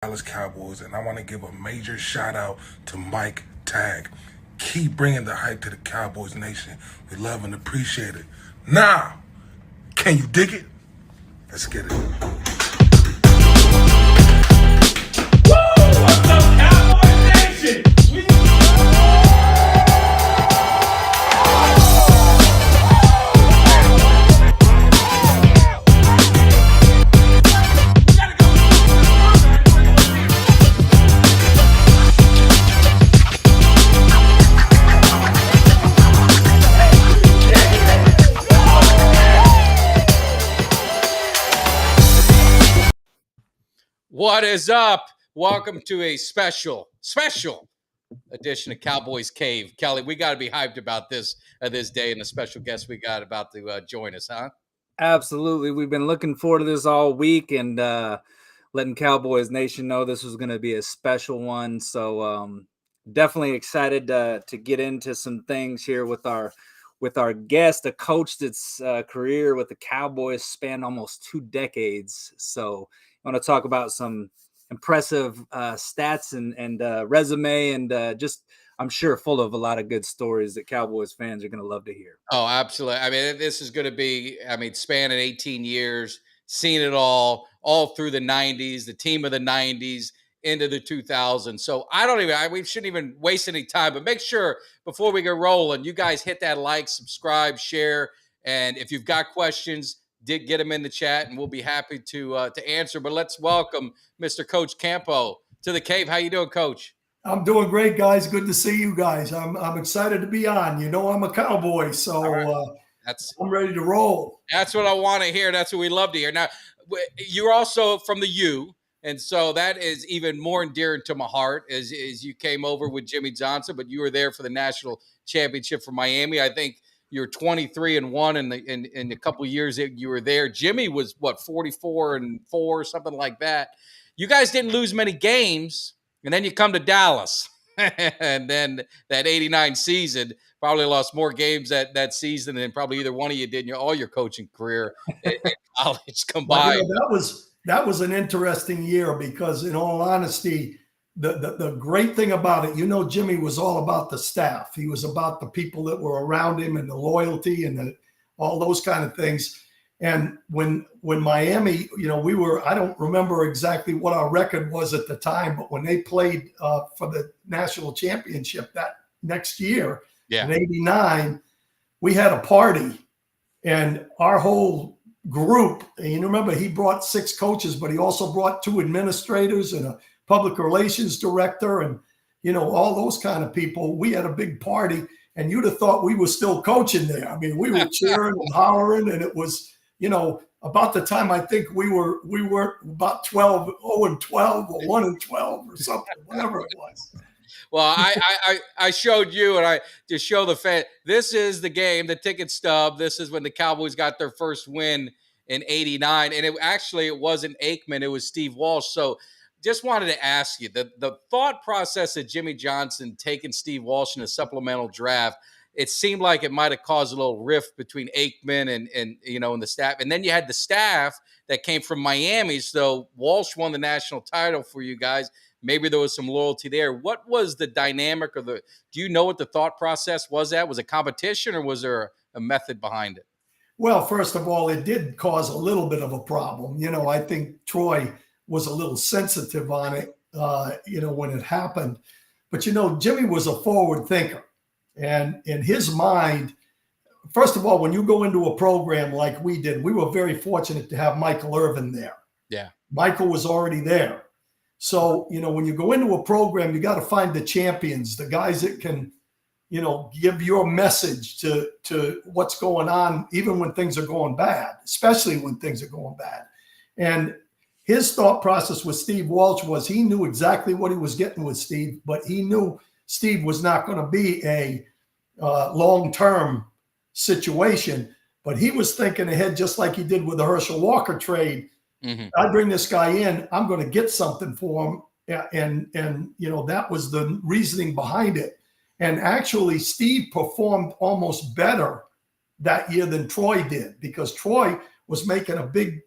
Dallas Cowboys, and I want to give a major shout out to Mike Tag. Keep bringing the hype to the Cowboys Nation. We love and appreciate it. Now, can you dig it? Let's get it. Woo! What's up, Cowboys Nation? What is up? Welcome to a special edition of Cowboys Cave. Kelly, we got to be hyped about this day and the special guest we got about to join us, huh? Absolutely. We've been looking forward to this all week and letting Cowboys Nation know this was going to be a special one. So definitely excited to get into some things here with our guest, a coach that's career with the Cowboys spanned almost 2 decades. So I want to talk about some impressive stats and resume and just, I'm sure, full of a lot of good stories that Cowboys fans are going to love to hear. Oh, absolutely. I mean, this is going to be, spanning 18 years, seen it all through the 90s, the team of the 90s into the 2000s. So we shouldn't even waste any time, but make sure before we get rolling, you guys hit that like, subscribe, share. And if you've got questions, get them in the chat and we'll be happy to answer. But let's welcome Mr. Coach Campo to the cave. How you doing, Coach? I'm doing great, guys. Good to see you guys. I'm excited to be on. You know, I'm a Cowboy, so I'm ready to roll. That's what I want to hear. That's what we love to hear. Now, you're also from the U, and so that is even more endearing to my heart as you came over with Jimmy Johnson, but you were there for the national championship for Miami. I think you're 23-1 in a couple of years that you were there. Jimmy was 44-4, something like that. You guys didn't lose many games, and then you come to Dallas, and then that '89 season probably lost more games that season than probably either one of you did in all your coaching career in college combined. You know, that was an interesting year because, in all honesty, the great thing about it, you know, Jimmy was all about the staff. He was about the people that were around him and the loyalty and all those kind of things. And when Miami, you know, I don't remember exactly what our record was at the time, but when they played for the national championship that next year in '89, we had a party and our whole group, and you remember he brought 6 coaches, but he also brought 2 administrators and a public relations director and, you know, all those kind of people. We had a big party and you'd have thought we were still coaching there. I mean, we were cheering and hollering, and it was, you know, about the time I think we were about 0-12 or 1-12 or something, whatever it was. Well, I showed you, and I just show the fan. This is the game, the ticket stub. This is when the Cowboys got their first win in '89, and it wasn't Aikman, it was Steve Walsh. So just wanted to ask you the thought process of Jimmy Johnson taking Steve Walsh in a supplemental draft. It seemed like it might have caused a little rift between Aikman and you know, and the staff. And then you had the staff that came from Miami. So Walsh won the national title for you guys. Maybe there was some loyalty there. What was the dynamic do you know what the thought process was? Was it competition or was there a method behind it? Well, first of all, it did cause a little bit of a problem. You know, I think Troy was a little sensitive on it, you know, when it happened. But, you know, Jimmy was a forward thinker. And in his mind, first of all, when you go into a program like we did, we were very fortunate to have Michael Irvin there. Yeah. Michael was already there. So, you know, when you go into a program, you got to find the champions, the guys that can, you know, give your message to what's going on, even when things are going bad, especially when things are going bad. And his thought process with Steve Walsh was he knew exactly what he was getting with Steve, but he knew Steve was not going to be a long-term situation. But he was thinking ahead, just like he did with the Herschel Walker trade. Mm-hmm. I bring this guy in, I'm going to get something for him. And you know, that was the reasoning behind it. And actually, Steve performed almost better that year than Troy did, because Troy was making a big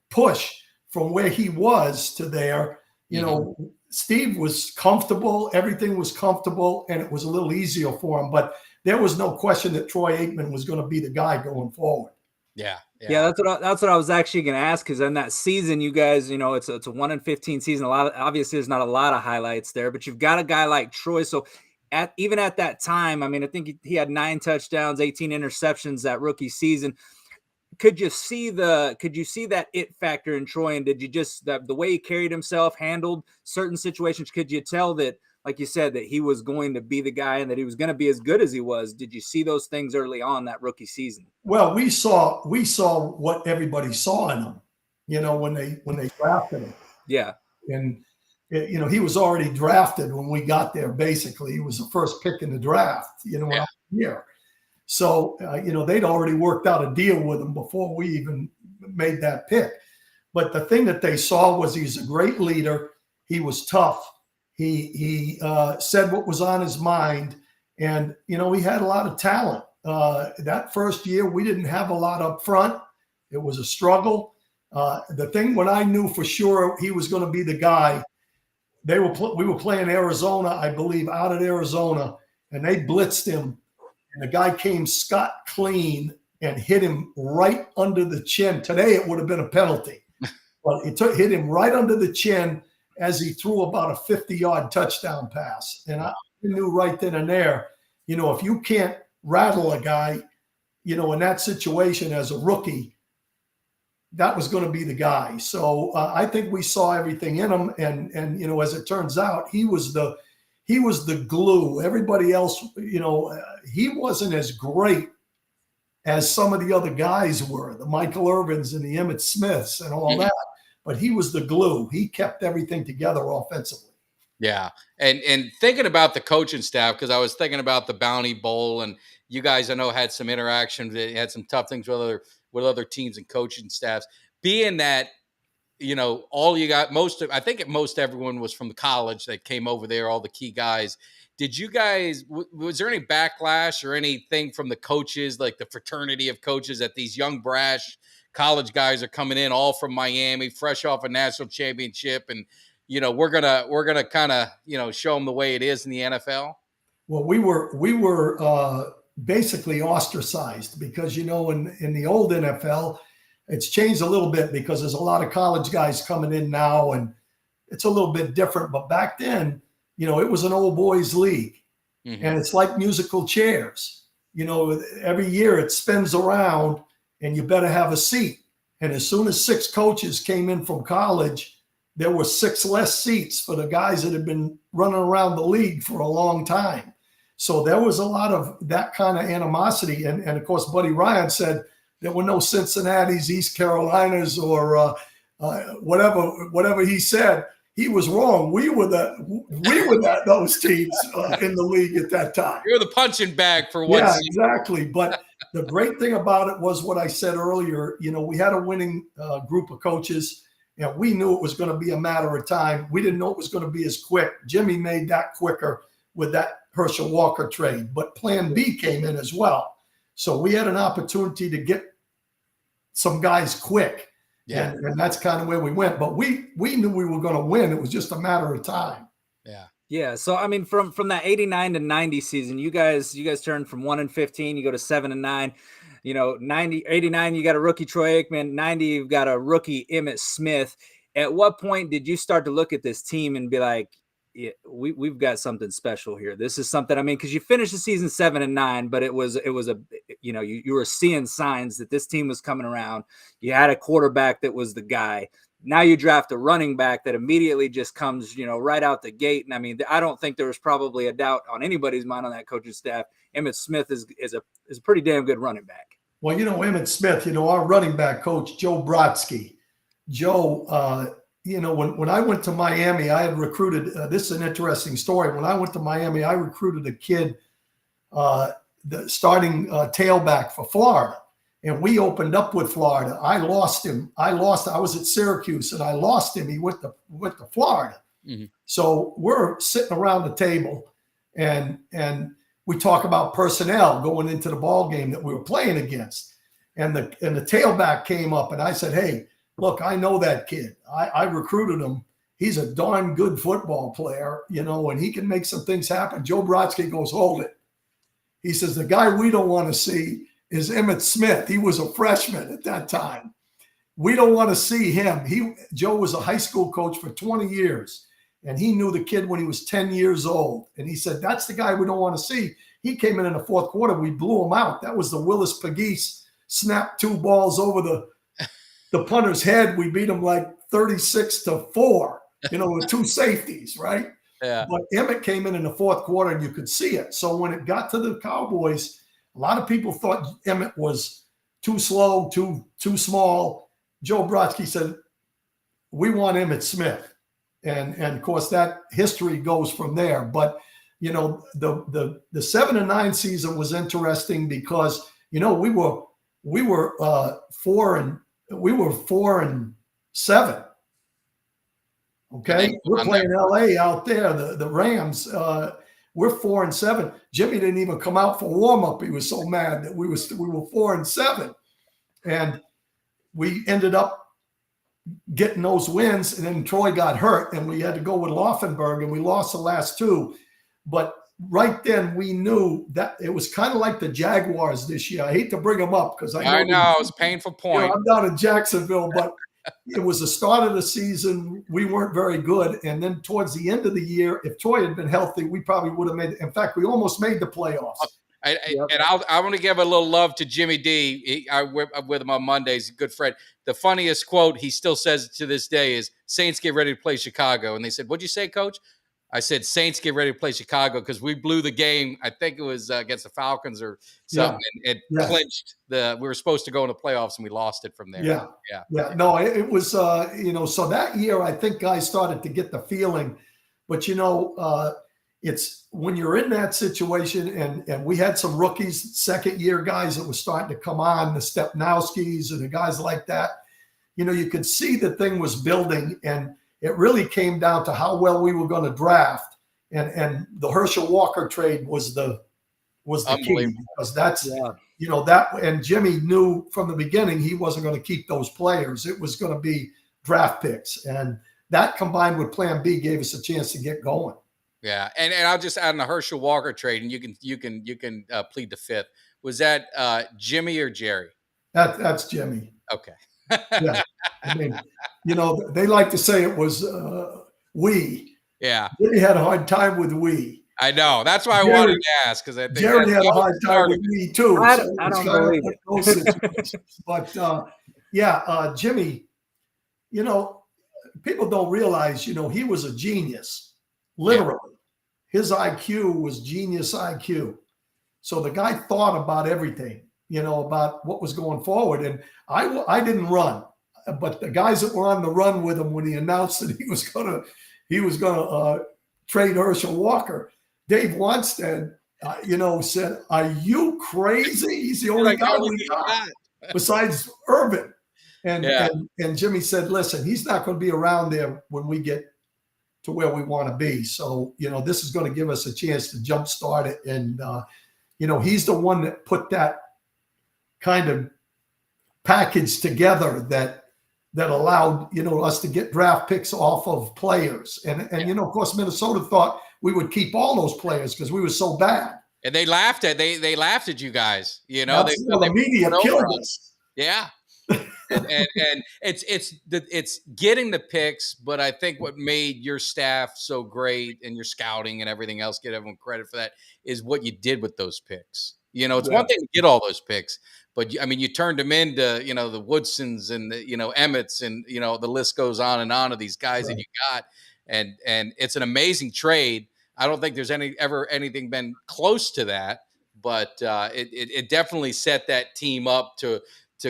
push from where he was to there, you know, Steve was comfortable. Everything was comfortable, and it was a little easier for him. But there was no question that Troy Aikman was going to be the guy going forward. Yeah. Yeah, that's what I was actually going to ask, because in that season, you guys, you know, it's a 1-15 season. Obviously, there's not a lot of highlights there, but you've got a guy like Troy. So even at that time, I mean, I think he had 9 touchdowns, 18 interceptions that rookie season. Could you see that it factor in Troy? And did you just the way he carried himself, handled certain situations? Could you tell that, like you said, that he was going to be the guy and that he was going to be as good as he was? Did you see those things early on that rookie season? Well, we saw what everybody saw in him, you know, when they drafted him. Yeah. And, you know, he was already drafted when we got there. Basically, he was the first pick in the draft, you know, when I was here. So, you know, they'd already worked out a deal with him before we even made that pick. But the thing that they saw was he's a great leader. He was tough. He said what was on his mind. And, you know, he had a lot of talent. That first year, we didn't have a lot up front. It was a struggle. The thing when I knew for sure he was going to be the guy, we were playing Arizona, I believe, out at Arizona, and they blitzed him. And the guy came scot clean and hit him right under the chin. Today, it would have been a penalty. But it hit him right under the chin as he threw about a 50-yard touchdown pass. And I knew right then and there, you know, if you can't rattle a guy, you know, in that situation as a rookie, that was going to be the guy. So I think we saw everything in him. And you know, as it turns out, he was the glue. Everybody else, you know, he wasn't as great as some of the other guys were, the Michael Irvins and the Emmitt Smiths and all that. But he was the glue. He kept everything together offensively. Yeah. And thinking about the coaching staff, because I was thinking about the Bounty Bowl, and you guys, I know, had some interaction. They had some tough things with other teams and coaching staffs. Being that, you know, all you got, I think most everyone was from the college that came over there, all the key guys. Did you guys, was there any backlash or anything from the coaches, like the fraternity of coaches, that these young, brash college guys are coming in all from Miami, fresh off a national championship, and, you know, we're gonna kind of, you know, show them the way it is in the NFL? Well, we were basically ostracized because, you know, in the old NFL, it's changed a little bit because there's a lot of college guys coming in now, and it's a little bit different. But back then, you know, it was an old boys league, and it's like musical chairs. You know, every year it spins around, and you better have a seat. And as soon as 6 coaches came in from college, there were 6 less seats for the guys that had been running around the league for a long time. So there was a lot of that kind of animosity. And of course, Buddy Ryan said there were no Cincinnati's, East Carolinas, or whatever he said. He was wrong. We were those teams in the league at that time. You're the punching bag for one. Yeah, exactly. But the great thing about it was what I said earlier. You know, we had a winning group of coaches, and we knew it was going to be a matter of time. We didn't know it was going to be as quick. Jimmy made that quicker with that Herschel Walker trade, but Plan B came in as well. So we had an opportunity to get some guys quick. Yeah. And that's kind of where we went. But we knew we were going to win. It was just a matter of time. Yeah. Yeah. So, I mean, from that 89 to 90 season, you guys turned from 1-15, you go to 7-9. You know, 89, you got a rookie Troy Aikman. 90, you've got a rookie Emmitt Smith. At what point did you start to look at this team and be like, yeah, we've got something special here? This is something, I mean, because you finished the season 7-9, but it was a, you know, you were seeing signs that this team was coming around. You had a quarterback that was the guy. Now you draft a running back that immediately just comes, you know, right out the gate. And I mean, I don't think there was probably a doubt on anybody's mind on that coaching staff. Emmitt Smith is a pretty damn good running back. Well, you know, Emmitt Smith, you know, our running back coach, Joe Brodsky. Joe, you know, when I went to Miami, I had recruited, this is an interesting story. When I went to Miami, I recruited a kid, the starting tailback for Florida. And we opened up with Florida. I lost him. I was at Syracuse, and I lost him. He went to Florida. Mm-hmm. So we're sitting around the table, and we talk about personnel going into the ball game that we were playing against. And the tailback came up, and I said, hey, look, I know that kid. I recruited him. He's a darn good football player, and he can make some things happen. Joe Brodsky goes, hold it. He says, the guy we don't want to see is Emmitt Smith. He was a freshman at that time. We don't want to see him. Joe was a high school coach for 20 years, and he knew the kid when he was 10 years old. And he said, that's the guy we don't want to see. He came in the fourth quarter. We blew him out. That was the Willis Pegues snapped 2 balls over the punter's head. We beat him like 36-4, with 2 safeties, right? Yeah. But Emmitt came in the fourth quarter, and you could see it. So when it got to the Cowboys, a lot of people thought Emmitt was too slow, too small. Joe Brodsky said, we want Emmitt Smith. And of course, that history goes from there. But, the 7-9 season was interesting because, we were 4-7. Okay, we're playing LA out there, the Rams. We're 4-7. Jimmy didn't even come out for warm up. He was so mad that we were 4-7, and we ended up getting those wins. And then Troy got hurt, and we had to go with Laufenberg, and we lost the last 2. But right then, we knew that it was kind of like the Jaguars this year. I hate to bring them up because I know it's a painful point. I'm down in Jacksonville, but it was the start of the season. We weren't very good. And then towards the end of the year, if Troy had been healthy, we probably would have made it. In fact, we almost made the playoffs. And I want to give a little love to Jimmy D. I'm with him on Mondays, a good friend. The funniest quote he still says to this day is, Saints get ready to play Chicago. And they said, what'd you say, Coach? I said, Saints get ready to play Chicago because we blew the game. I think it was against the Falcons or something. Yeah. And it clinched we were supposed to go in the playoffs, and we lost it from there. Yeah. No, it was, so that year I think guys started to get the feeling. But, it's when you're in that situation, and we had some rookies, second-year guys that were starting to come on, the Stepnowskis and the guys like that. You could see the thing was building, and it really came down to how well we were going to draft, and the Herschel Walker trade was the key, because that's that, and Jimmy knew from the beginning he wasn't going to keep those players. It was going to be draft picks, and that combined with Plan B gave us a chance to get going. Yeah, and I'll just add on the Herschel Walker trade, and you can plead the fifth. Was that Jimmy or Jerry? That's Jimmy. Okay. Yeah. I mean, they like to say it was we. Yeah. Jimmy had a hard time with we. I know. That's why I wanted to ask, because I think Jerry had a hard time with me too. I don't believe it. But Jimmy, people don't realize, he was a genius, literally. Yeah. His IQ was genius IQ. So the guy thought about everything, about what was going forward. And I didn't run, but the guys that were on the run with him when he announced that he was gonna trade Herschel Walker, Dave Wanstead, said, "Are you crazy? He's the only guy we got besides Urban." And Jimmy said, "Listen, he's not going to be around there when we get to where we want to be. So this is going to give us a chance to jumpstart it." And he's the one that put that kind of package together that allowed us to get draft picks off of players. And of course, Minnesota thought we would keep all those players because we were so bad. And they laughed at you guys. The media killed us. Yeah. and it's getting the picks, but I think what made your staff so great and your scouting and everything else, get everyone credit for that, is what you did with those picks. It's one thing to get all those picks, but you turned them into, the Woodsons and the, Emmitts and, the list goes on and on of these guys that you got. And it's an amazing trade. I don't think there's ever anything been close to that, but it definitely set that team up to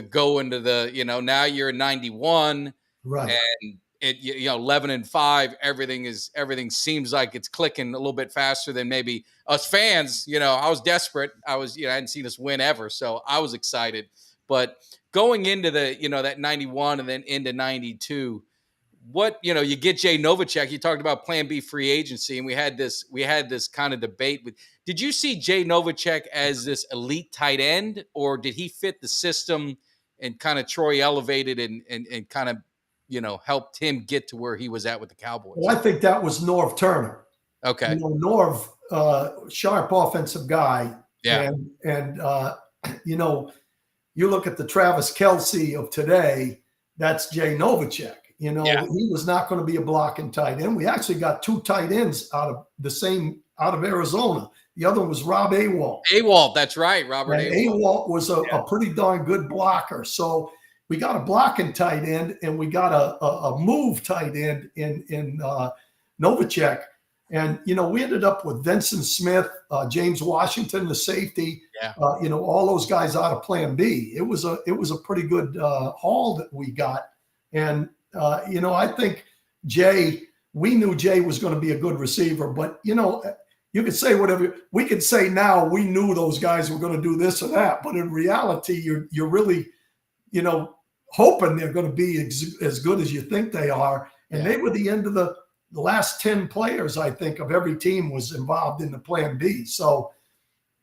go into the, now you're in 91, right? And 11-5, everything seems like it's clicking a little bit faster than maybe us fans. I was desperate. I hadn't seen us win ever, so I was excited. But going into the, that 91 and then into 92, what, you get Jay Novacek. You talked about Plan B free agency, and we had this kind of debate with. Did you see Jay Novacek as this elite tight end, or did he fit the system kind of Troy elevated and kind of, helped him get to where he was at with the Cowboys? Well, I think that was Norv Turner. Okay. Norv, sharp offensive guy. Yeah. And you look at the Travis Kelce of today, that's Jay Novacek. He was not going to be a blocking tight end. We actually got 2 tight ends out of Arizona. The other one was Rob Awalt. Awalt, that's right, Robert Awalt. Awalt was a pretty darn good blocker. So we got a blocking tight end, and we got a move tight end in Novacek. And, we ended up with Vincent Smith, James Washington, the safety, all those guys out of Plan B. It was a pretty good haul that we got. And, I think we knew Jay was going to be a good receiver, but, you could say whatever. We could say now we knew those guys were going to do this or that. But in reality, you're really, hoping they're going to be as good as you think they are. And they were the end of the last 10 players, I think, of every team was involved in the Plan B. So,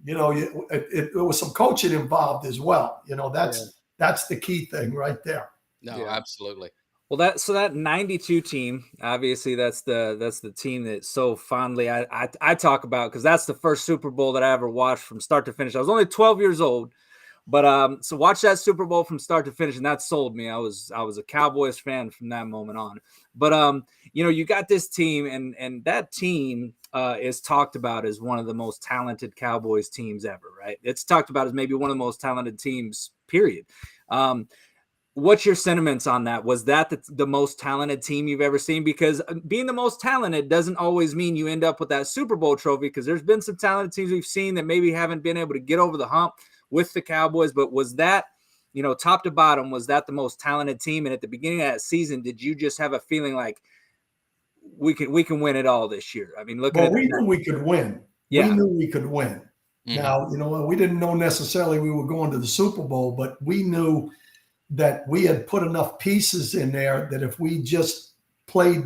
it was some coaching involved as well. That's the key thing right there. No, absolutely. Well, that 92 team, obviously that's the team that so fondly I talk about, because that's the first Super Bowl that I ever watched from start to finish. I was only 12 years old, but so watch that Super Bowl from start to finish, and that sold me. I was a Cowboys fan from that moment on. But you got this team, and that team is talked about as one of the most talented Cowboys teams ever, right? It's talked about as maybe one of the most talented teams, period. What's your sentiments on that? Was that the most talented team you've ever seen? Because being the most talented doesn't always mean you end up with that Super Bowl trophy, because there's been some talented teams we've seen that maybe haven't been able to get over the hump with the Cowboys. But was that, top to bottom, was that the most talented team? And at the beginning of that season, did you just have a feeling like we can win it all this year? I mean, we knew we could win. Yeah. We knew we could win. Mm-hmm. Now, we didn't know necessarily we were going to the Super Bowl, but we knew that we had put enough pieces in there that if we just played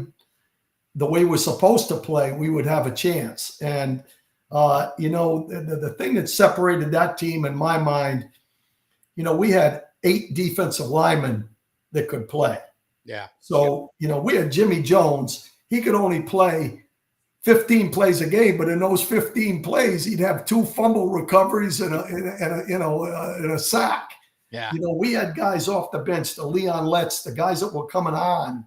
the way we're supposed to play, we would have a chance. And, the thing that separated that team in my mind, we had 8 defensive linemen that could play. Yeah. So, we had Jimmy Jones. He could only play 15 plays a game, but in those 15 plays, he'd have 2 fumble recoveries and a sack. Yeah. We had guys off the bench, the Leon Letts, the guys that were coming on.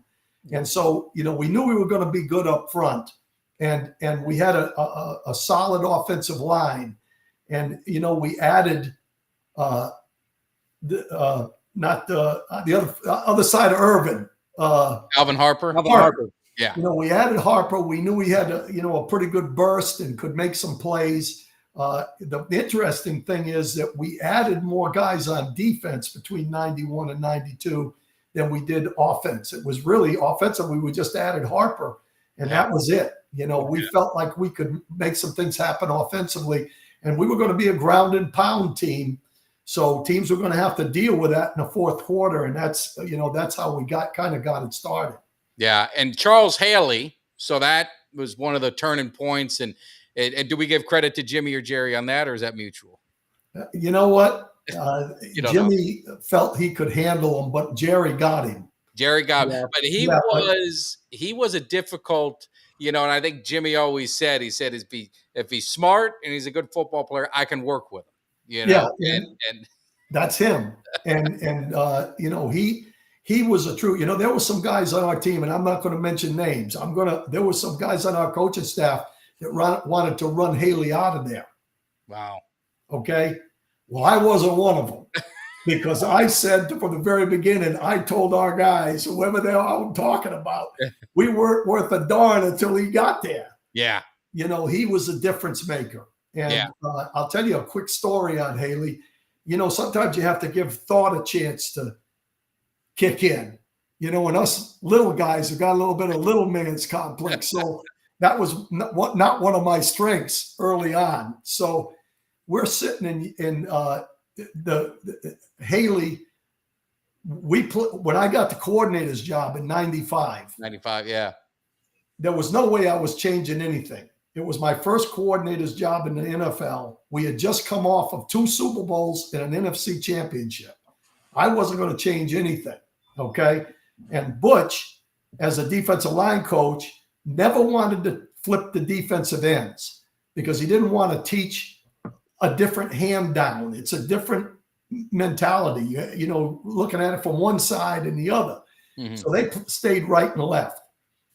And so, we knew we were going to be good up front, and we had a solid offensive line. And, we added the other side of Irvin. Alvin Harper. Harper. Yeah. We added Harper. We knew he had a pretty good burst and could make some plays. The interesting thing is that we added more guys on defense between 91 and 92 than we did offense. It was really offensive. We just added Harper, and that was it. We felt like we could make some things happen offensively, and we were going to be a ground and pound team. So teams were going to have to deal with that in the fourth quarter, and that's how we got it started. Yeah, and Charles Haley. So that was one of the turning points. And do we give credit to Jimmy or Jerry on that, or is that mutual? You know what? Jimmy felt he could handle him, but Jerry got him. But he was a difficult, and I think Jimmy always said, if he's smart and he's a good football player, I can work with him. And that's him. And he was a true, there were some guys on our team, and I'm not going to mention names. There were some guys on our coaching staff that wanted to run Haley out of there. Wow. Okay. Well, I wasn't one of them, because I said from the very beginning, I told our guys, whoever they are I'm talking about, we weren't worth a darn until he got there. Yeah. He was a difference maker. And I'll tell you a quick story on Haley. Sometimes you have to give thought a chance to kick in, and us little guys have got a little bit of little man's complex. So that was not one of my strengths early on. So we're sitting in the Haley. When I got the coordinator's job in 95. 95, yeah. There was no way I was changing anything. It was my first coordinator's job in the NFL. We had just come off of 2 Super Bowls and an NFC championship. I wasn't going to change anything. Okay. And Butch, as a defensive line coach, never wanted to flip the defensive ends because he didn't want to teach a different hand down. It's a different mentality, you know, looking at it from one side and the other. Mm-hmm. So they stayed right and left.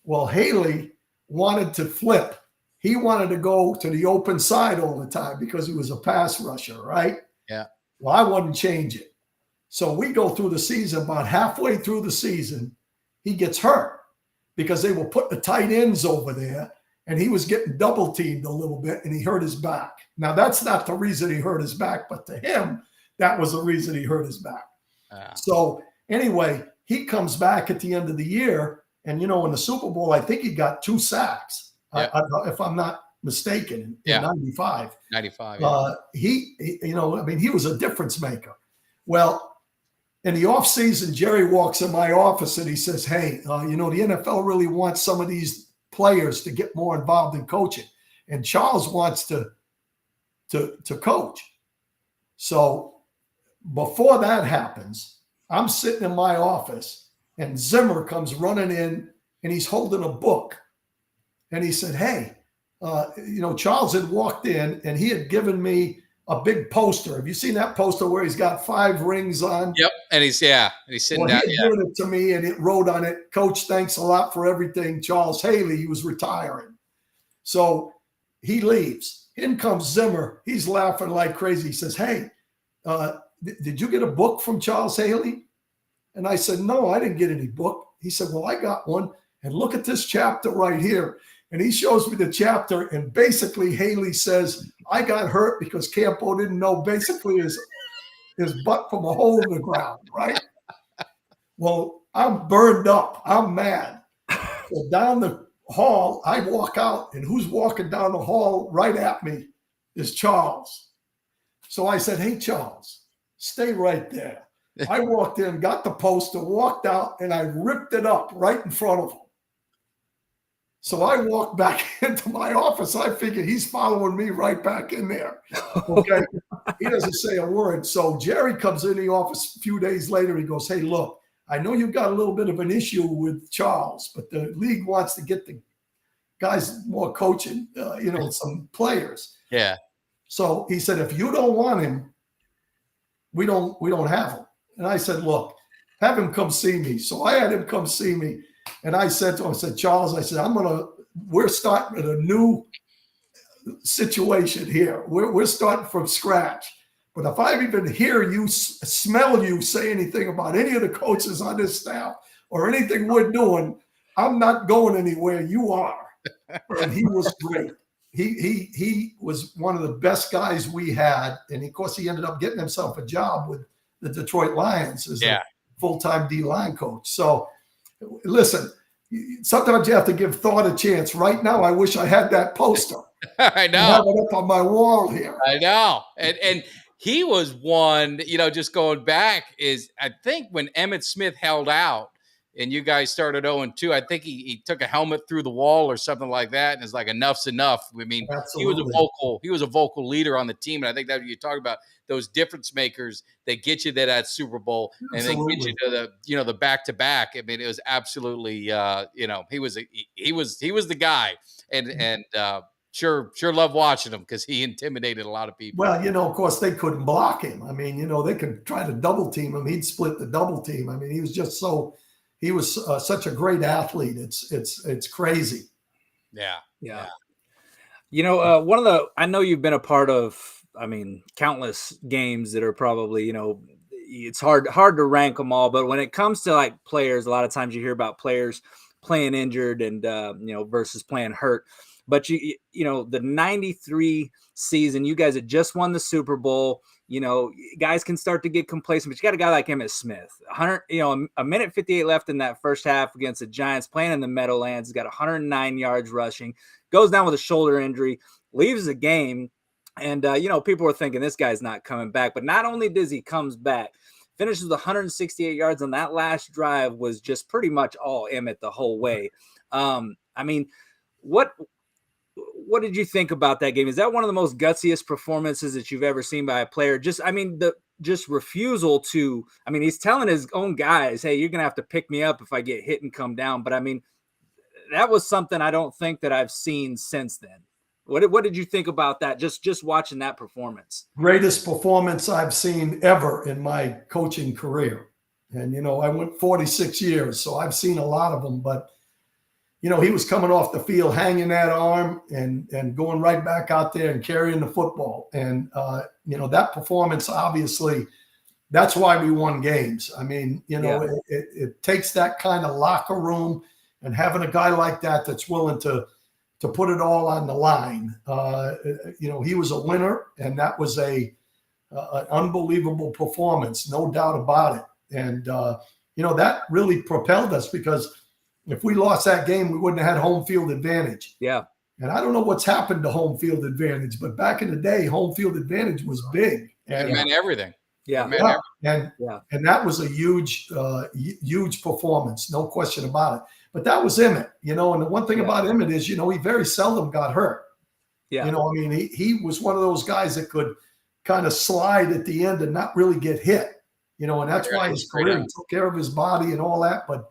Well, Haley wanted to flip. He wanted to go to the open side all the time because he was a pass rusher, right? Yeah. Well, I wouldn't change it. So we go through the season, about halfway through the season, he gets hurt because they were putting the tight ends over there and he was getting double teamed a little bit and he hurt his back. Now, that's not the reason he hurt his back, but to him, that was the reason he hurt his back. So anyway, he comes back at the end of the year and, you know, in the Super Bowl, I think he got 2 sacks, if I'm not mistaken, in 95. 95. He, you know, I mean, he was a difference maker. Well, in the offseason, Jerry walks in my office and he says, hey, you know, the NFL really wants some of these players to get more involved in coaching. And Charles wants to coach. So before that happens, I'm sitting in my office and Zimmer comes running in and he's holding a book. And he said, hey, you know, Charles had walked in and he had given me a big poster. Have you seen that poster where he's got 5 rings on? Yep. And he's sitting down. He had given it to me and it wrote on it, Coach, thanks a lot for everything. Charles Haley, he was retiring. So he leaves. In comes Zimmer. He's laughing like crazy. He says, hey, did you get a book from Charles Haley? And I said, no, I didn't get any book. He said, well, I got one. And look at this chapter right here. And he shows me the chapter. And basically Haley says, I got hurt because Campo didn't know basically his butt from a hole in the ground, right? Well, I'm burned up. I'm mad. So down the hall, I walk out. And who's walking down the hall right at me is Charles. So I said, hey, Charles, stay right there. I walked in, got the poster, walked out, and I ripped it up right in front of him. So I walked back into my office. I figured he's following me right back in there. Okay. He doesn't say a word. So Jerry comes in the office a few days later. He goes, hey, look, I know you've got a little bit of an issue with Charles, but the league wants to get the guys more coaching, you know, some players. Yeah. So he said, if you don't want him, we don't have him. And I said, look, have him come see me. So I had him come see me. And I said to him, I said, Charles, I said, we're starting a new situation here. We're starting from scratch. But if I even hear you, smell you say anything about any of the coaches on this staff or anything we're doing, I'm not going anywhere. You are. And he was great. He was one of the best guys we had. And of course, he ended up getting himself a job with the Detroit Lions as a full-time D-line coach. So listen, sometimes you have to give thought a chance. Right now, I wish I had that poster. I know. I have it up on my wall here. I know. And he was one, you know, just going back is, I think when Emmitt Smith held out and you guys started 0-2, I think he took a helmet through the wall or something like that. And it's like, enough's enough. I mean, Absolutely. he was a vocal leader on the team. And I think that you talk about those difference makers that get you to that Super Bowl and then get you to the, you know, the back-to-back. I mean, it was absolutely, you know, he was the guy. And sure loved watching him because he intimidated a lot of people. Well, you know, of course, they couldn't block him. I mean, you know, they could try to double team him. He'd split the double team. I mean, he was just he was such a great athlete. It's crazy. Yeah. You know, I know you've been a part of, I mean, countless games that are probably, you know, it's hard to rank them all. But when it comes to like players, a lot of times you hear about players playing injured and, you know, versus playing hurt. But you know, the 93 season, you guys had just won the Super Bowl. You know, guys can start to get complacent, but you got a guy like Emmitt Smith, 100, you know, a minute 58 left in that first half against the Giants playing in the Meadowlands. He's got 109 yards rushing, goes down with a shoulder injury, leaves the game. And, you know, people were thinking this guy's not coming back, but not only does he comes back, finishes with 168 yards on that last drive was just pretty much all Emmitt the whole way. I mean, what did you think about that game? Is that one of the most gutsiest performances that you've ever seen by a player? Just, I mean, the just refusal to, I mean, he's telling his own guys, hey, you're going to have to pick me up if I get hit and come down. But I mean, that was something I don't think that I've seen since then. What did you think about that? Just watching that performance. Greatest performance I've seen ever in my coaching career. And, I went 46 years, so I've seen a lot of them. But, he was coming off the field, hanging that arm and going right back out there and carrying the football. And, that performance, obviously, that's why we won games. I mean, it takes that kind of locker room and having a guy like that that's willing to put it all on the line. He was a winner, and that was an unbelievable performance, no doubt about it. And, that really propelled us, because if we lost that game, we wouldn't have had home field advantage. Yeah. And I don't know what's happened to home field advantage, but back in the day, home field advantage was big. And it meant everything. Yeah. And that was a huge performance, no question about it. But that was Emmitt, and the one thing about Emmitt is, he very seldom got hurt. Yeah. He was one of those guys that could kind of slide at the end and not really get hit, and that's why his career, he took care of his body and all that. But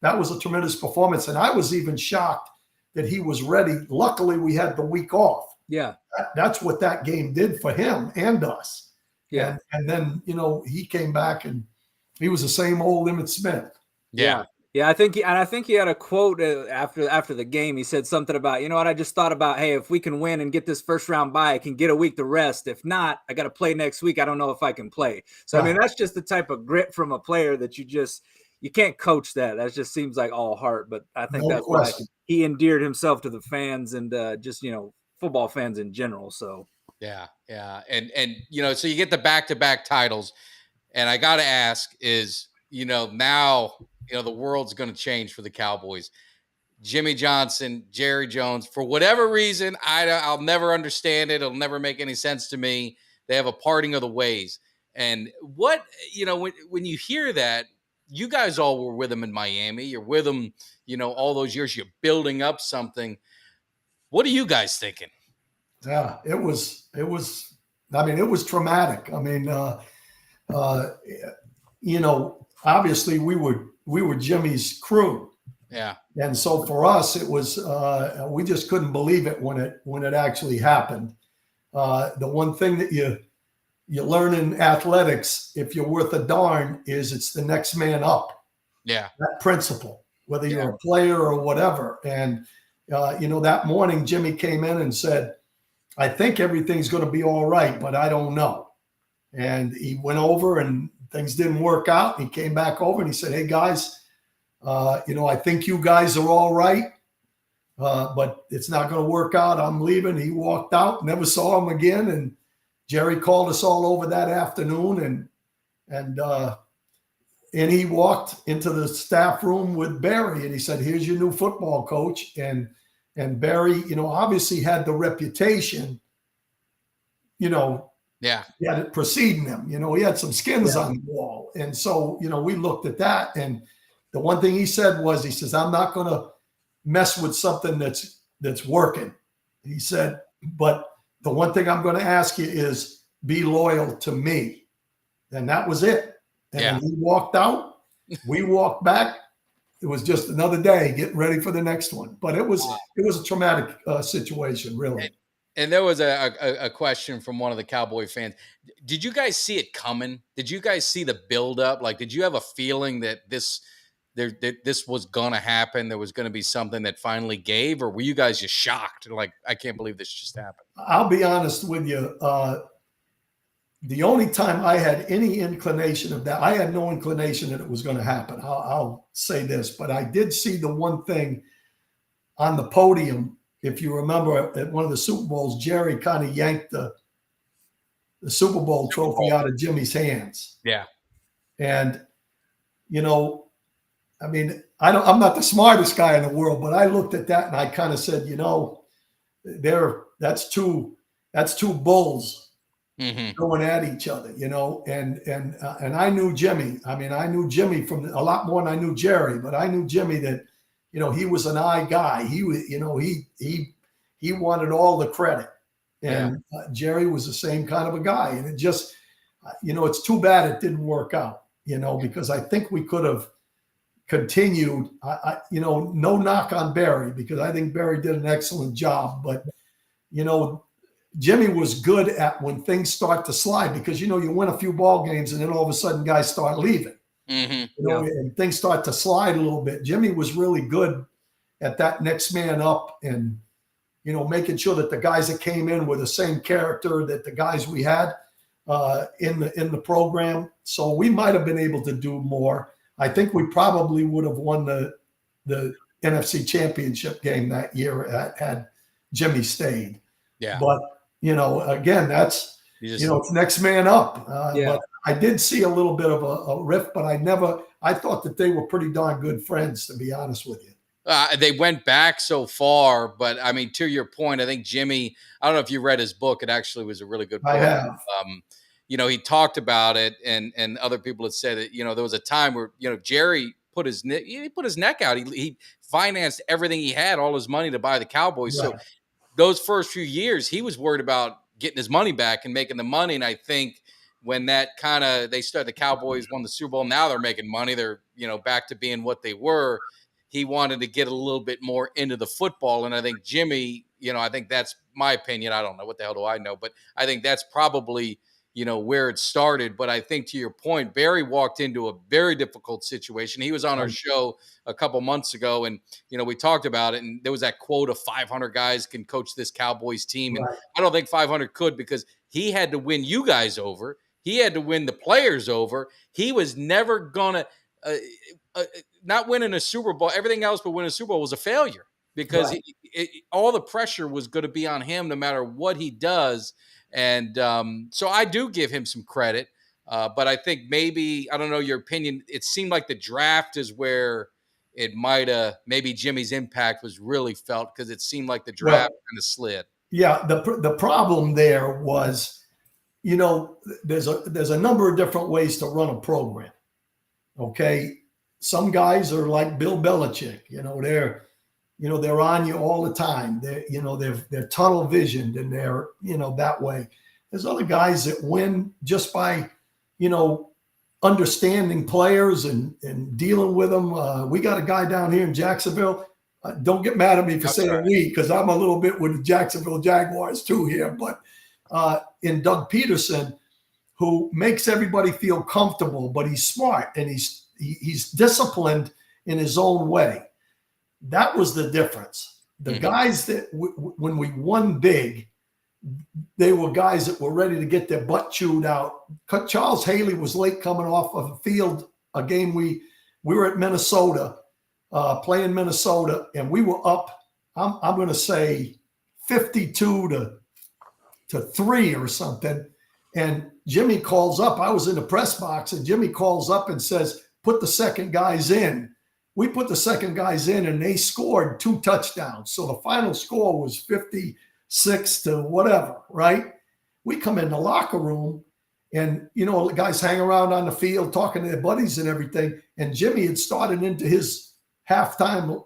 that was a tremendous performance. And I was even shocked that he was ready. Luckily, we had the week off. Yeah. That's what that game did for him and us. Yeah. And then, he came back and he was the same old Emmitt Smith. Yeah. Yeah, I think he had a quote after the game. He said something about, I just thought about, hey, if we can win and get this first round bye, I can get a week to rest. If not, I got to play next week. I don't know if I can play. So, I mean, that's just the type of grit from a player that you can't coach that. That just seems like all heart. But I think that's why he endeared himself to the fans and just, football fans in general. So, yeah. And so you get the back-to-back titles. And I got to ask is, now – the world's going to change for the Cowboys. Jimmy Johnson, Jerry Jones, for whatever reason, I'll never understand it. It'll never make any sense to me. They have a parting of the ways. And what, when you hear that, you guys all were with them in Miami. You're with them, all those years. You're building up something. What are you guys thinking? Yeah, it was traumatic. I mean, obviously we were Jimmy's crew. Yeah. And so for us, it was, we just couldn't believe it when it actually happened. The one thing that you learn in athletics, if you're worth a darn, is it's the next man up. Yeah. That principle, whether you're a player or whatever. And, that morning Jimmy came in and said, I think everything's going to be all right, but I don't know. And he went over and things didn't work out. He came back over and he said, hey, guys, I think you guys are all right, but it's not going to work out. I'm leaving. He walked out, never saw him again. And Jerry called us all over that afternoon, and he walked into the staff room with Barry, and he said, here's your new football coach. And Barry, obviously had the reputation, yeah, he had it preceding him. He had some skins on the wall. And so, we looked at that. And the one thing he said was, he says, I'm not going to mess with something that's working. He said, but the one thing I'm going to ask you is be loyal to me. And that was it. And he walked out. We walked back. It was just another day getting ready for the next one. But it was a traumatic situation, really. And there was a question from one of the Cowboy fans. Did you guys see it coming? Did you guys see the buildup? Like, did you have a feeling that this was going to happen? There was going to be something that finally gave? Or were you guys just shocked? Like, I can't believe this just happened. I'll be honest with you. The only time I had any inclination of that, I had no inclination that it was going to happen. I'll say this, but I did see the one thing on the podium. If you remember at one of the Super Bowls, Jerry kind of yanked the Super Bowl trophy out of Jimmy's hands. Yeah. And, I'm not the smartest guy in the world, but I looked at that and I kind of said, that's two bulls going at each other, and I knew Jimmy. I knew Jimmy from a lot more than I knew Jerry, but I knew Jimmy that, he was an eye guy. He was, he wanted all the credit, and Jerry was the same kind of a guy. And it just, it's too bad it didn't work out, because I think we could have continued. No knock on Barry, because I think Barry did an excellent job. But, Jimmy was good at when things start to slide, because, you win a few ball games and then all of a sudden guys start leaving, and things start to slide a little bit. Jimmy was really good at that next man up and, making sure that the guys that came in were the same character that the guys we had in the program. So we might have been able to do more. I think we probably would have won the NFC Championship game that year had Jimmy stayed. Yeah. But, again, that's, it's next man up. But I did see a little bit of a rift, but I thought that they were pretty darn good friends, to be honest with you. They went back so far, but I mean, to your point, I think Jimmy, I don't know if you read his book. It actually was a really good book. I have. He talked about it, and other people had said that, there was a time where, Jerry put his neck out. He financed everything he had, all his money, to buy the Cowboys. Right. So those first few years, he was worried about getting his money back and making the money. And I think when that the Cowboys won the Super Bowl, now they're making money. They're, back to being what they were. He wanted to get a little bit more into the football. And I think Jimmy, I think that's my opinion. I don't know. What the hell do I know? But I think that's probably, where it started. But I think, to your point, Barry walked into a very difficult situation. He was on our show a couple months ago, and, we talked about it. And there was that quote of 500 guys can coach this Cowboys team. And I don't think 500 could, because he had to win you guys over. He had to win the players over. He was never going to not winning a Super Bowl. Everything else but winning a Super Bowl was a failure, because all the pressure was going to be on him no matter what he does. And so I do give him some credit. But I think maybe, I don't know your opinion, it seemed like the draft is where it might have, maybe Jimmy's impact was really felt, because it seemed like the draft kind of slid. Yeah, the problem there was, there's a number of different ways to run a program. Okay, some guys are like Bill Belichick. They're on you all the time. They're tunnel visioned, and they're that way. There's other guys that win just by understanding players and dealing with them. We got a guy down here in Jacksonville. Don't get mad at me for saying we, because I'm a little bit with the Jacksonville Jaguars too here. But in Doug Peterson, who makes everybody feel comfortable, but he's smart and he's disciplined in his own way. That was the difference. The guys that when we won big, they were guys that were ready to get their butt chewed out. Charles Haley was late coming off of the field, a game we were at Minnesota, playing Minnesota, and we were up, I'm going to say 52 to 3 or something. And Jimmy calls up. I was in the press box, and Jimmy calls up and says, put the second guys in. We put the second guys in, and they scored 2 touchdowns. So the final score was 56 to whatever, right? We come in the locker room, and, the guys hang around on the field talking to their buddies and everything. And Jimmy had started into his halftime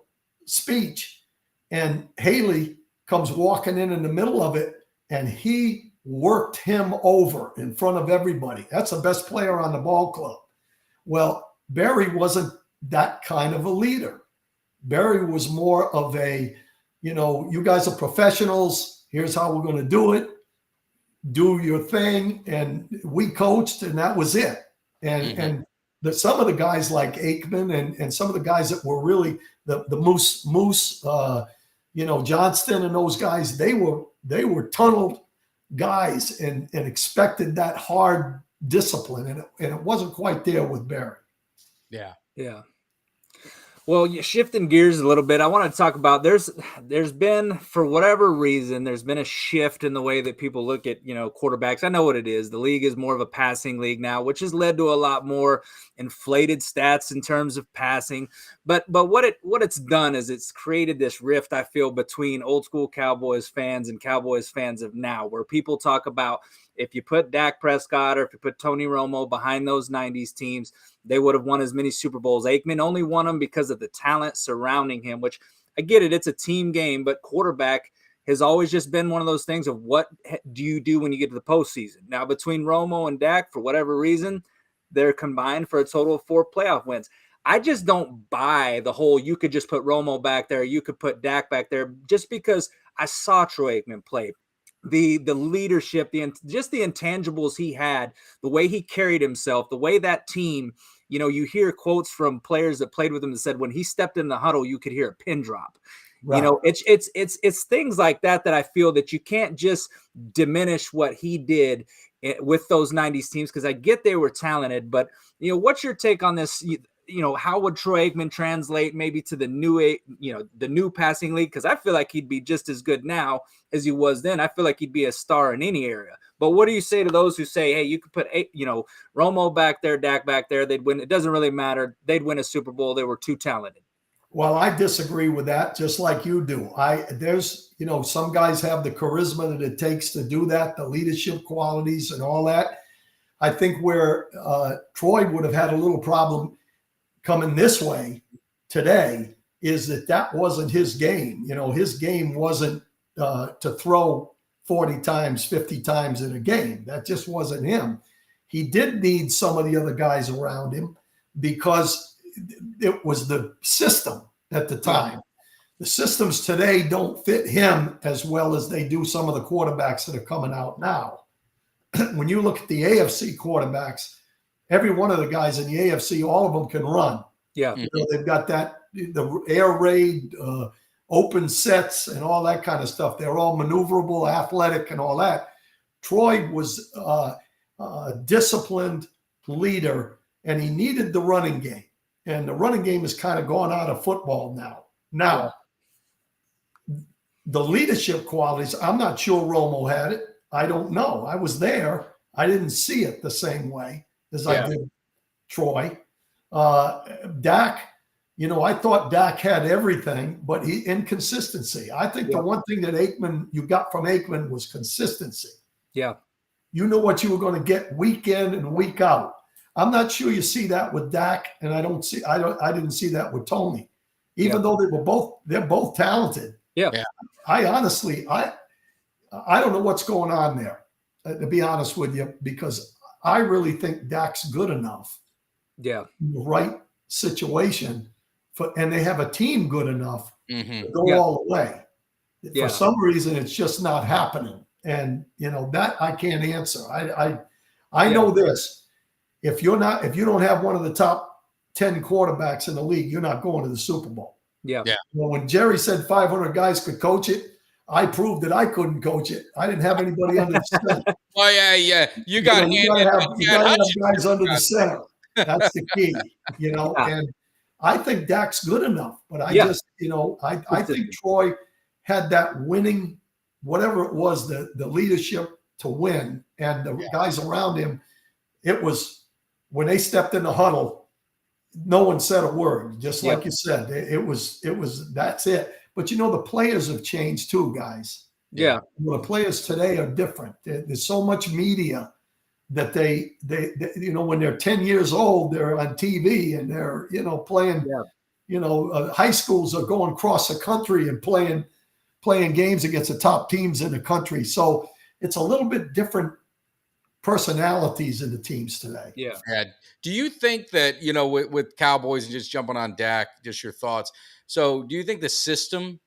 speech, and Haley comes walking in the middle of it, and he worked him over in front of everybody. That's the best player on the ball club. Well, Barry wasn't that kind of a leader. Barry was more of a, you guys are professionals. Here's how we're going to do it. Do your thing. And we coached, and that was it. And some of the guys like Aikman and some of the guys that were really the Moose, Johnston and those guys, they were tunneled guys and expected that hard discipline. And it wasn't quite there with Barry. Yeah. Yeah. Well, shifting gears a little bit, I want to talk about there's been, for whatever reason, there's been a shift in the way that people look at, quarterbacks. I know what it is. The league is more of a passing league now, which has led to a lot more inflated stats in terms of passing. But what it's done is it's created this rift, I feel, between old school Cowboys fans and Cowboys fans of now, where people talk about, if you put Dak Prescott or if you put Tony Romo behind those 90s teams, they would have won as many Super Bowls. Aikman only won them because of the talent surrounding him, which I get it. It's a team game, but quarterback, has always just been one of those things of what do you do when you get to the postseason. Now, between Romo and Dak, for whatever reason, they're combined for a total of 4 playoff wins. I just don't buy the whole you could just put Romo back there, you could put Dak back there, just because I saw Troy Aikman play. The leadership, just the intangibles he had, the way he carried himself, the way that team, you hear quotes from players that played with him that said when he stepped in the huddle, you could hear a pin drop. Right. It's things like that I feel that you can't just diminish what he did with those 90s teams, because I get they were talented, but what's your take on this? How would Troy Aikman translate maybe to the new passing league? Because I feel like he'd be just as good now as he was then. I feel like he'd be a star in any area. But what do you say to those who say, hey, you could put Romo back there, Dak back there, they'd win? It doesn't really matter. They'd win a Super Bowl. They were too talented. Well, I disagree with that, just like you do. There's some guys have the charisma that it takes to do that, the leadership qualities and all that. I think where Troy would have had a little problem coming this way today is that wasn't his game. His game wasn't to throw 40 times, 50 times in a game. That just wasn't him. He did need some of the other guys around him because it was the system at the time. The systems today don't fit him as well as they do some of the quarterbacks that are coming out now. When you look at the AFC quarterbacks, every one of the guys in the AFC, all of them can run. Yeah. They've got the air raid, open sets and all that kind of stuff. They're all maneuverable, athletic and all that. Troy was a disciplined leader, and he needed the running game. And the running game has kind of gone out of football now. Now, the leadership qualities, I'm not sure Romo had it. I don't know. I was there. I didn't see it the same way as I did Troy. Dak, I thought Dak had everything, but inconsistency. I think the one thing that you got from Aikman was consistency. Yeah. You knew what you were going to get week in and week out. I'm not sure you see that with Dak, and I didn't see that with Tony, even though they're both talented. Yeah. I honestly, I don't know what's going on there, to be honest with you, because I really think Dak's good enough. Yeah. In the right situation and they have a team good enough to go all the way. For some reason, it's just not happening. And that I can't answer. I know this. If you don't have one of the top 10 quarterbacks in the league, you're not going to the Super Bowl. Yeah. When Jerry said 500 guys could coach it, I proved that I couldn't coach it. I didn't have anybody under the center. Oh yeah. You got to have guys under the center. That's the key, and I think Dak's good enough, but I think Troy had that winning, whatever it was, the leadership to win, and the guys around him. It was when they stepped in the huddle, no one said a word, just like you said. It was that's it. But the players have changed too, guys. Yeah. The players today are different. There's so much media that they when they're 10 years old, they're on TV and they're playing. High schools are going across the country and playing games against the top teams in the country. So it's a little bit different personalities in the teams today. Yeah. Do you think that with Cowboys, and just jumping on Dak, just your thoughts? So do you think the system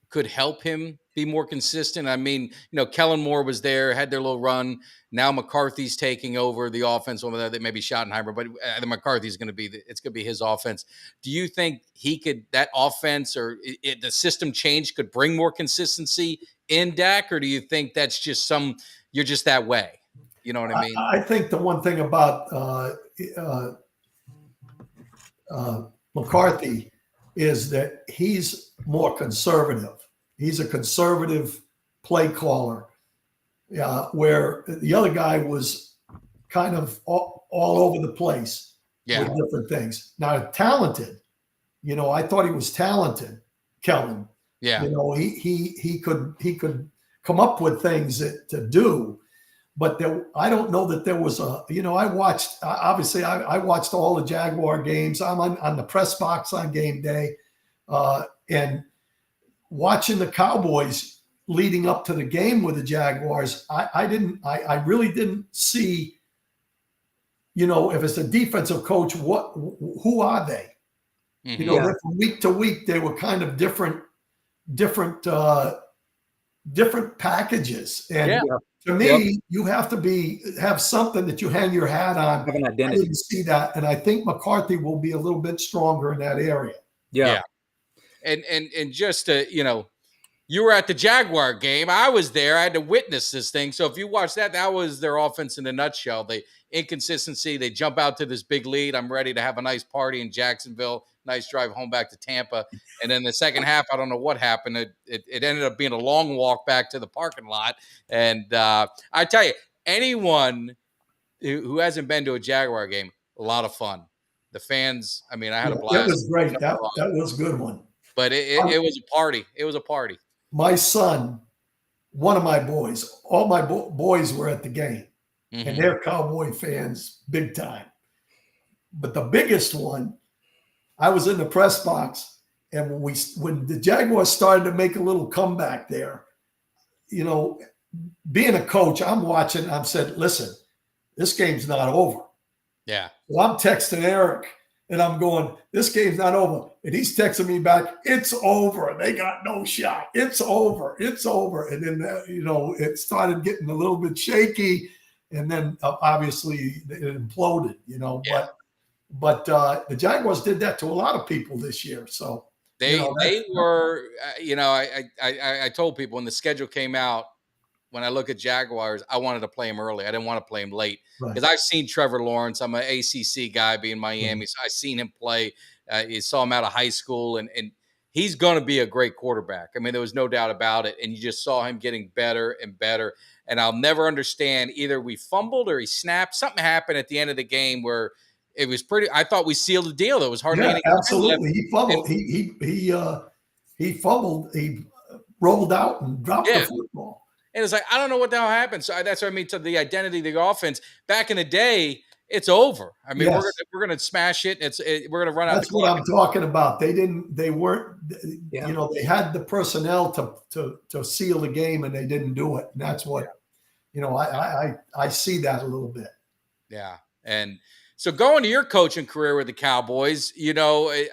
could help him be more consistent? I mean, Kellen Moore was there, had their little run. Now McCarthy's taking over the offense over there. That may be Schottenheimer, but McCarthy's going to be it's going to be his offense. Do you think that offense or the system change could bring more consistency in Dak, or do you think that's just you're just that way? You know what I mean? I think the one thing about McCarthy is that he's more conservative. He's a conservative play caller, where the other guy was kind of all over the place with different things. Now, talented, I thought he was talented, Kellen. Yeah. He could come up with things to do. But I don't know that there was I watched all the Jaguar games. I'm on the press box on game day, and watching the Cowboys, leading up to the game with the Jaguars, I really didn't see, if it's a defensive coach, who are they? Mhm. From week to week, they were kind of different packages. And Yeah. to me, you have to have something that you hang your hat on. Have an I identity. didn't see that. And I think McCarthy will be a little bit stronger in that area. Yeah. And just to, you were at the Jaguar game. I was there. I had to witness this thing. So if you watch that, that was their offense in a nutshell. The inconsistency, they jump out to this big lead. I'm ready to have a nice party in Jacksonville. Nice drive home back to Tampa. And then the second half, I don't know what happened. It ended up being a long walk back to the parking lot. And I tell you, anyone who hasn't been to a Jaguar game, a lot of fun. The fans, I mean, I had a blast. It was great. That was a good one. But it was a party. It was a party. My son, one of my boys, all my boys were at the game, and they're Cowboy fans big time. But the biggest one, I was in the press box, and when the Jaguars started to make a little comeback there, being a coach, I'm watching. I'm said, listen, this game's not over. Yeah. So I'm texting Eric. And I'm going, this game's not over. And he's texting me back, it's over. They got no shot. It's over. It's over. And then, it started getting a little bit shaky. And then obviously it imploded, Yeah. But the Jaguars did that to a lot of people this year. So they were, I told people when the schedule came out, when I look at Jaguars, I wanted to play him early. I didn't want to play him late because I've seen Trevor Lawrence. I'm an ACC guy being Miami. So I've seen him play. You saw him out of high school, and he's going to be a great quarterback. I mean, there was no doubt about it. And you just saw him getting better and better. And I'll never understand, either we fumbled or he snapped. Something happened at the end of the game where it was I thought we sealed the deal. There was hardly any. Absolutely. He fumbled. He fumbled. He rolled out and dropped the football. And it's like, I don't know what the hell happened. So that's what I mean, to the identity of the offense. Back in the day, it's over. I mean, we're gonna smash it. We're gonna run out. That's what I'm talking about. They weren't. They had the personnel to seal the game, and they didn't do it. And that's what, I see that a little bit. Yeah, and so going to your coaching career with the Cowboys,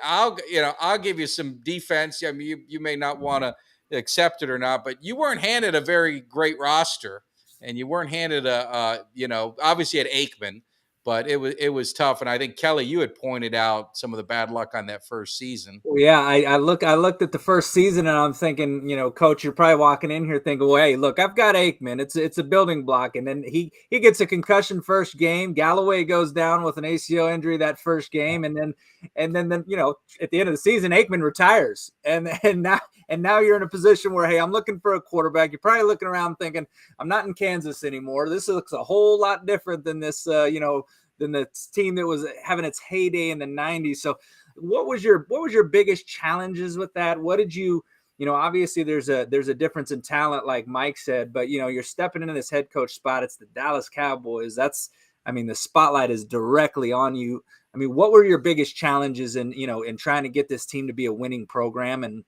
I'll give you some defense. I mean, you may not want to accept it or not, but you weren't handed a very great roster, and you weren't handed obviously at Aikman, but it was tough. And I think, Kelly, you had pointed out some of the bad luck on that first season. Well, yeah, I looked at the first season, and I'm thinking, Coach, you're probably walking in here thinking, well, hey, look, I've got Aikman. It's a building block. And then he gets a concussion first game. Galloway goes down with an ACL injury that first game. And then at the end of the season, Aikman retires. And now you're in a position where, hey, I'm looking for a quarterback. You're probably looking around thinking, I'm not in Kansas anymore. This looks a whole lot different than this, than the team that was having its heyday in the 90s. So what was your biggest challenges with that? What did you, obviously there's a difference in talent, like Mike said, but you're stepping into this head coach spot. It's the Dallas Cowboys. The spotlight is directly on you. I mean, what were your biggest challenges in trying to get this team to be a winning program and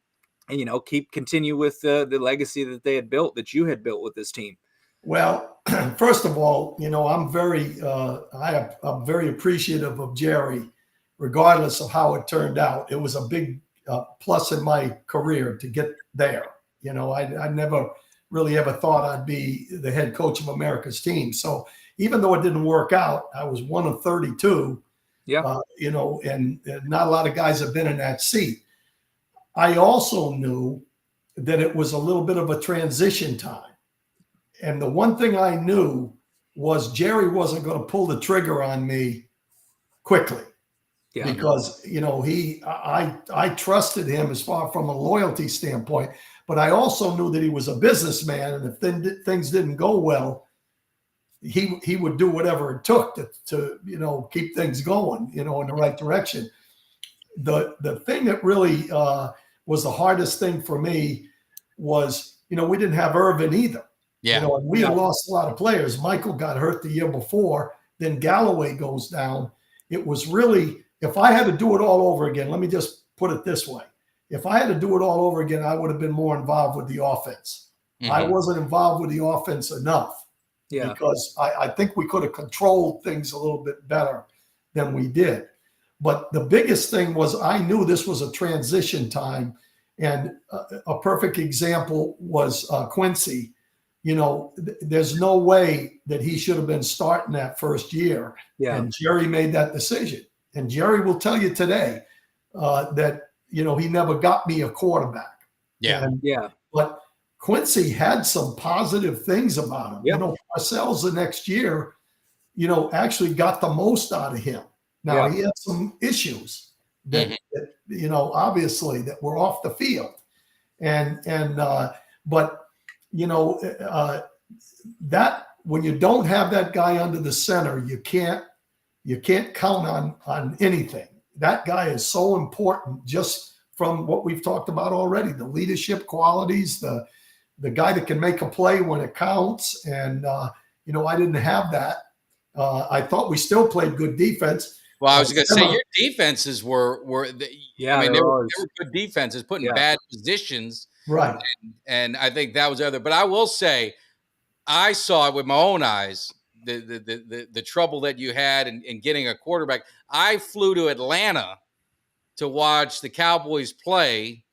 continue with the legacy that you had built with this team? Well, first of all, I'm very appreciative of Jerry, regardless of how it turned out. It was a big plus in my career to get there. I never really ever thought I'd be the head coach of America's team. So even though it didn't work out, I was one of 32. Yeah. And not a lot of guys have been in that seat. I also knew that it was a little bit of a transition time. And the one thing I knew was Jerry wasn't going to pull the trigger on me quickly. Yeah. Because, I trusted him as far from a loyalty standpoint, but I also knew that he was a businessman. And if things didn't go well, he would do whatever it took to keep things going, in the right direction. The thing that really was the hardest thing for me was, we didn't have Irvin either. Yeah. And we had lost a lot of players. Michael got hurt the year before. Then Galloway goes down. It was really, if I had to do it all over again, let me just put it this way. If I had to do it all over again, I would have been more involved with the offense. I wasn't involved with the offense enough. Yeah. Because I think we could have controlled things a little bit better than we did. But the biggest thing was I knew this was a transition time. And a perfect example was Quincy. You know, there's no way that he should have been starting that first year. Yeah. And Jerry made that decision. And Jerry will tell you today that, you know, he never got me a quarterback. Yeah. And, Yeah. But Quincy had some positive things about him. Yep. You know, Parcells the next year, you know, actually got the most out of him. Now, he had some issues that, you know, obviously that were off the field. But, you know, that when you don't have that guy under the center, you can't count on anything. That guy is so important just from what we've talked about already, the leadership qualities, the guy that can make a play when it counts. And, you know, I didn't have that. I thought we still played good defense. Well, I was going to say your defenses were Yeah, I mean, they they were were good defenses, put in Yeah. bad positions. Right. And I think that was the other. But I will say, I saw it with my own eyes, the trouble that you had in getting a quarterback. I flew to Atlanta to watch the Cowboys play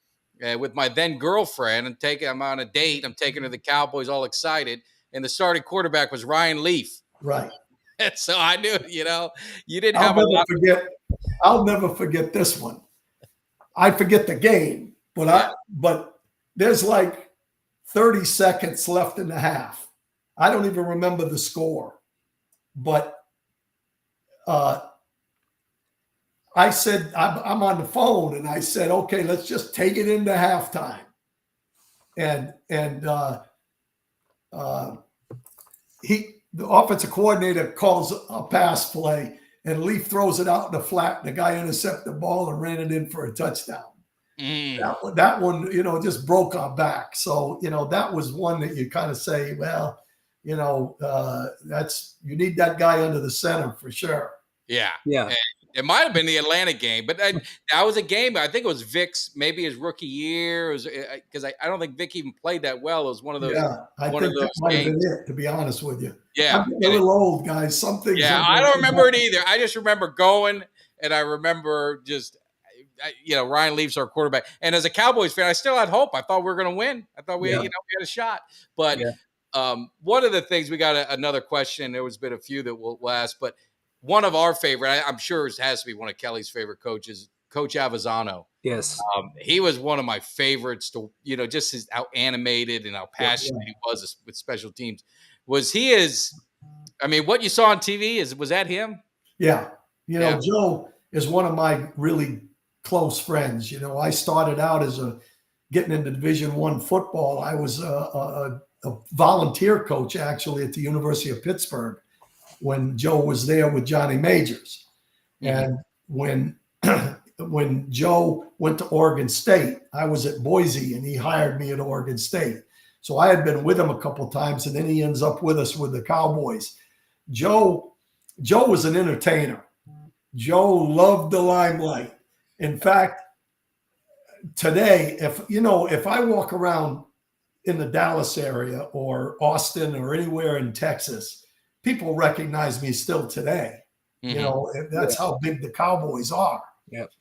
with my then girlfriend, and I'm on a date. I'm taking her to the Cowboys, all excited, and the starting quarterback was Ryan Leaf. Right. And so I knew, you know, you didn't have a lot. I'll never forget this one. I forget the game, but there's like 30 seconds left in the half. I don't even remember the score, but I said, I'm on the phone, and I said, okay, let's just take it into halftime. And the offensive coordinator calls a pass play, and Leaf throws it out in the flat. The guy intercepted the ball and ran it in for a touchdown. That one, you know, just broke our back. So, you know, that was one that you kind of say, well, you know, you need that guy under the center for sure. Yeah. Yeah. And it might have been the Atlanta game, but that was a game. I think it was Vic's, maybe his rookie year. Because I don't think Vic even played that well. It was one of those. Yeah, I think that might have been it, to be honest with you. Yeah. I'm a little old, guys. Something. Yeah, I don't remember it either. I just remember going, and I remember just, you know, Ryan Leaf's our quarterback. And as a Cowboys fan, I still had hope. I thought we were going to win. I thought we had a shot. But one of the things, we got another question. There was been a few that we'll ask, but one of our favorite, I'm sure it has to be one of Kelly's favorite coaches, Coach Avezzano. Yes. He was one of my favorites to, you know, just how animated and how passionate he was with special teams. Was he what you saw on TV, was that him? Yeah. You know, Joe is one of my really close friends. You know, I started out as getting into Division I football. I was a volunteer coach actually at the University of Pittsburgh when Joe was there with Johnny Majors. And when Joe went to Oregon State, I was at Boise, and he hired me at Oregon State. So I had been with him a couple of times, and then he ends up with us with the Cowboys. Joe was an entertainer. Joe loved the limelight. In fact, today, if I walk around in the Dallas area or Austin or anywhere in Texas, people recognize me still today. You know, that's how big the Cowboys are. Yep.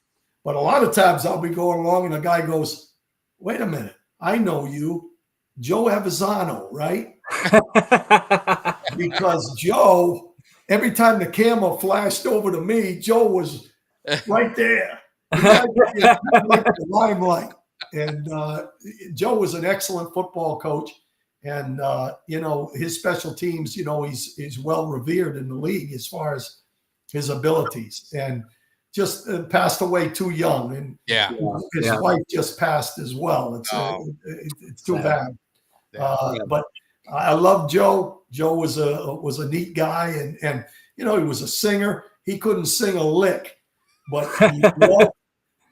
But a lot of times I'll be going along, and a guy goes, wait a minute, I know you, Joe Avezzano, right? Because Joe, every time the camera flashed over to me, Joe was right there. Like the limelight. And Joe was an excellent football coach. And, you know, his special teams, you know, he's well revered in the league as far as his abilities, and just passed away too young. And his wife just passed as well. It's too bad. But I love Joe. Joe was a neat guy, and you know, he was a singer. He couldn't sing a lick, but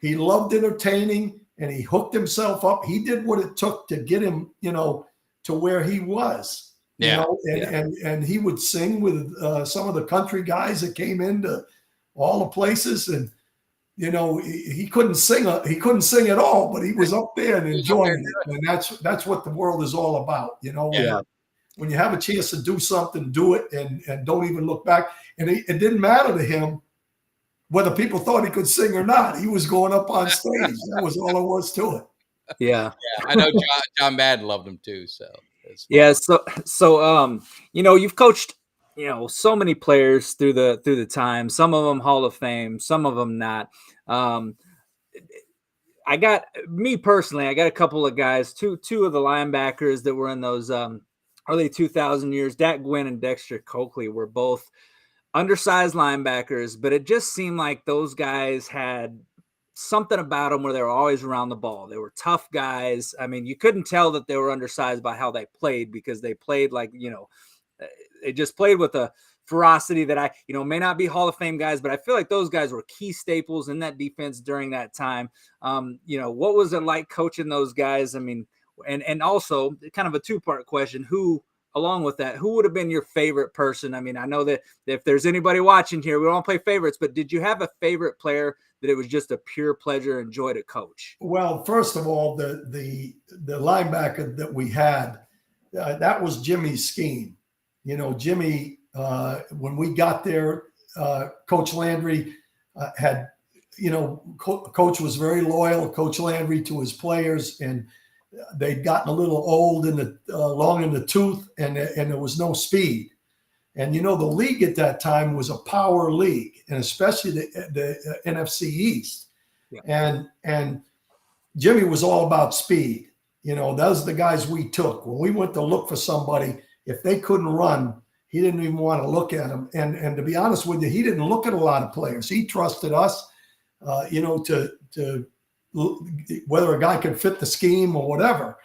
he loved entertaining, and he hooked himself up. He did what it took to get him, you know, to where he was. You know, and he would sing with some of the country guys that came into all the places, and he couldn't sing. He couldn't sing at all, but he was up there and enjoying it. And that's what the world is all about. When you have a chance to do something, do it, and don't even look back. And it didn't matter to him whether people thought he could sing or not. He was going up on stage. That was all there was to it. Yeah. I know John Madden loved him too. So yeah. So you've coached so many players through the time. Some of them Hall of Fame, some of them not. I got a couple of guys, two of the linebackers that were in those early 2000 years. Dak Gwynn and Dexter Coakley were both undersized linebackers, but it just seemed like those guys had something about them where they were always around the ball. They were tough guys. I mean, you couldn't tell that they were undersized by how they played, because they played like, they just played with a ferocity that may not be Hall of Fame guys, but I feel like those guys were key staples in that defense during that time. What was it like coaching those guys? I mean, and also kind of a two-part question, along with that, who would have been your favorite person? I mean, I know that if there's anybody watching here, we don't play favorites, but did you have a favorite player that it was just a pure pleasure and joy to coach? Well, first of all, the linebacker that we had, that was Jimmy's scheme. Jimmy, when we got there, Coach Landry had, Coach was very loyal, Coach Landry, to his players, and they'd gotten a little old long in the tooth, and there was no speed. And, the league at that time was a power league, and especially the NFC East. Yeah. And Jimmy was all about speed. Those are the guys we took. When we went to look for somebody, if they couldn't run, he didn't even want to look at them. And to be honest with you, he didn't look at a lot of players. He trusted us, to whether a guy could fit the scheme or whatever.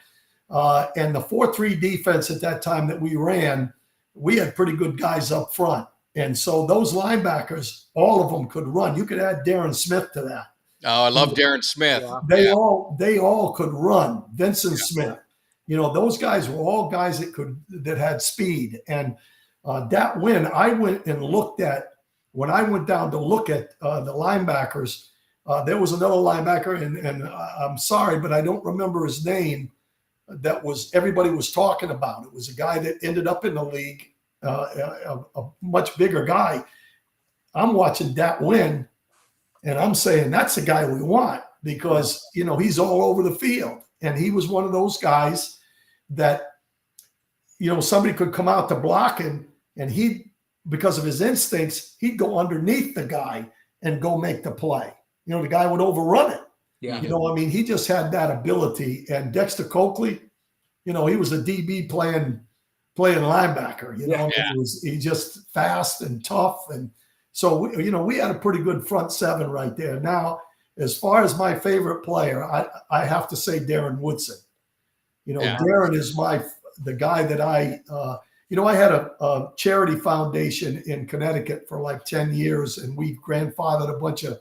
And the 4-3 defense at that time that we ran, we had pretty good guys up front. And so those linebackers, all of them could run. You could add Darren Smith to that. Oh, I love Darren Smith. They all could run. Vincent Smith. Those guys were all guys that had speed. And that win, I went and looked at, when I went down to look at the linebackers, there was another linebacker, and I'm sorry, but I don't remember his name, everybody was talking about. It was a guy that ended up in the league, a much bigger guy. I'm watching that win, and I'm saying that's the guy we want, because, he's all over the field. And he was one of those guys that, somebody could come out to block him, and because of his instincts, he'd go underneath the guy and go make the play. The guy would overrun it. Yeah. He just had that ability. And Dexter Coakley, he was a DB playing linebacker. He just fast and tough. And so, we had a pretty good front seven right there. Now, as far as my favorite player, I have to say Darren Woodson. Darren is the guy that I had a charity foundation in Connecticut for like 10 years, and we grandfathered a bunch of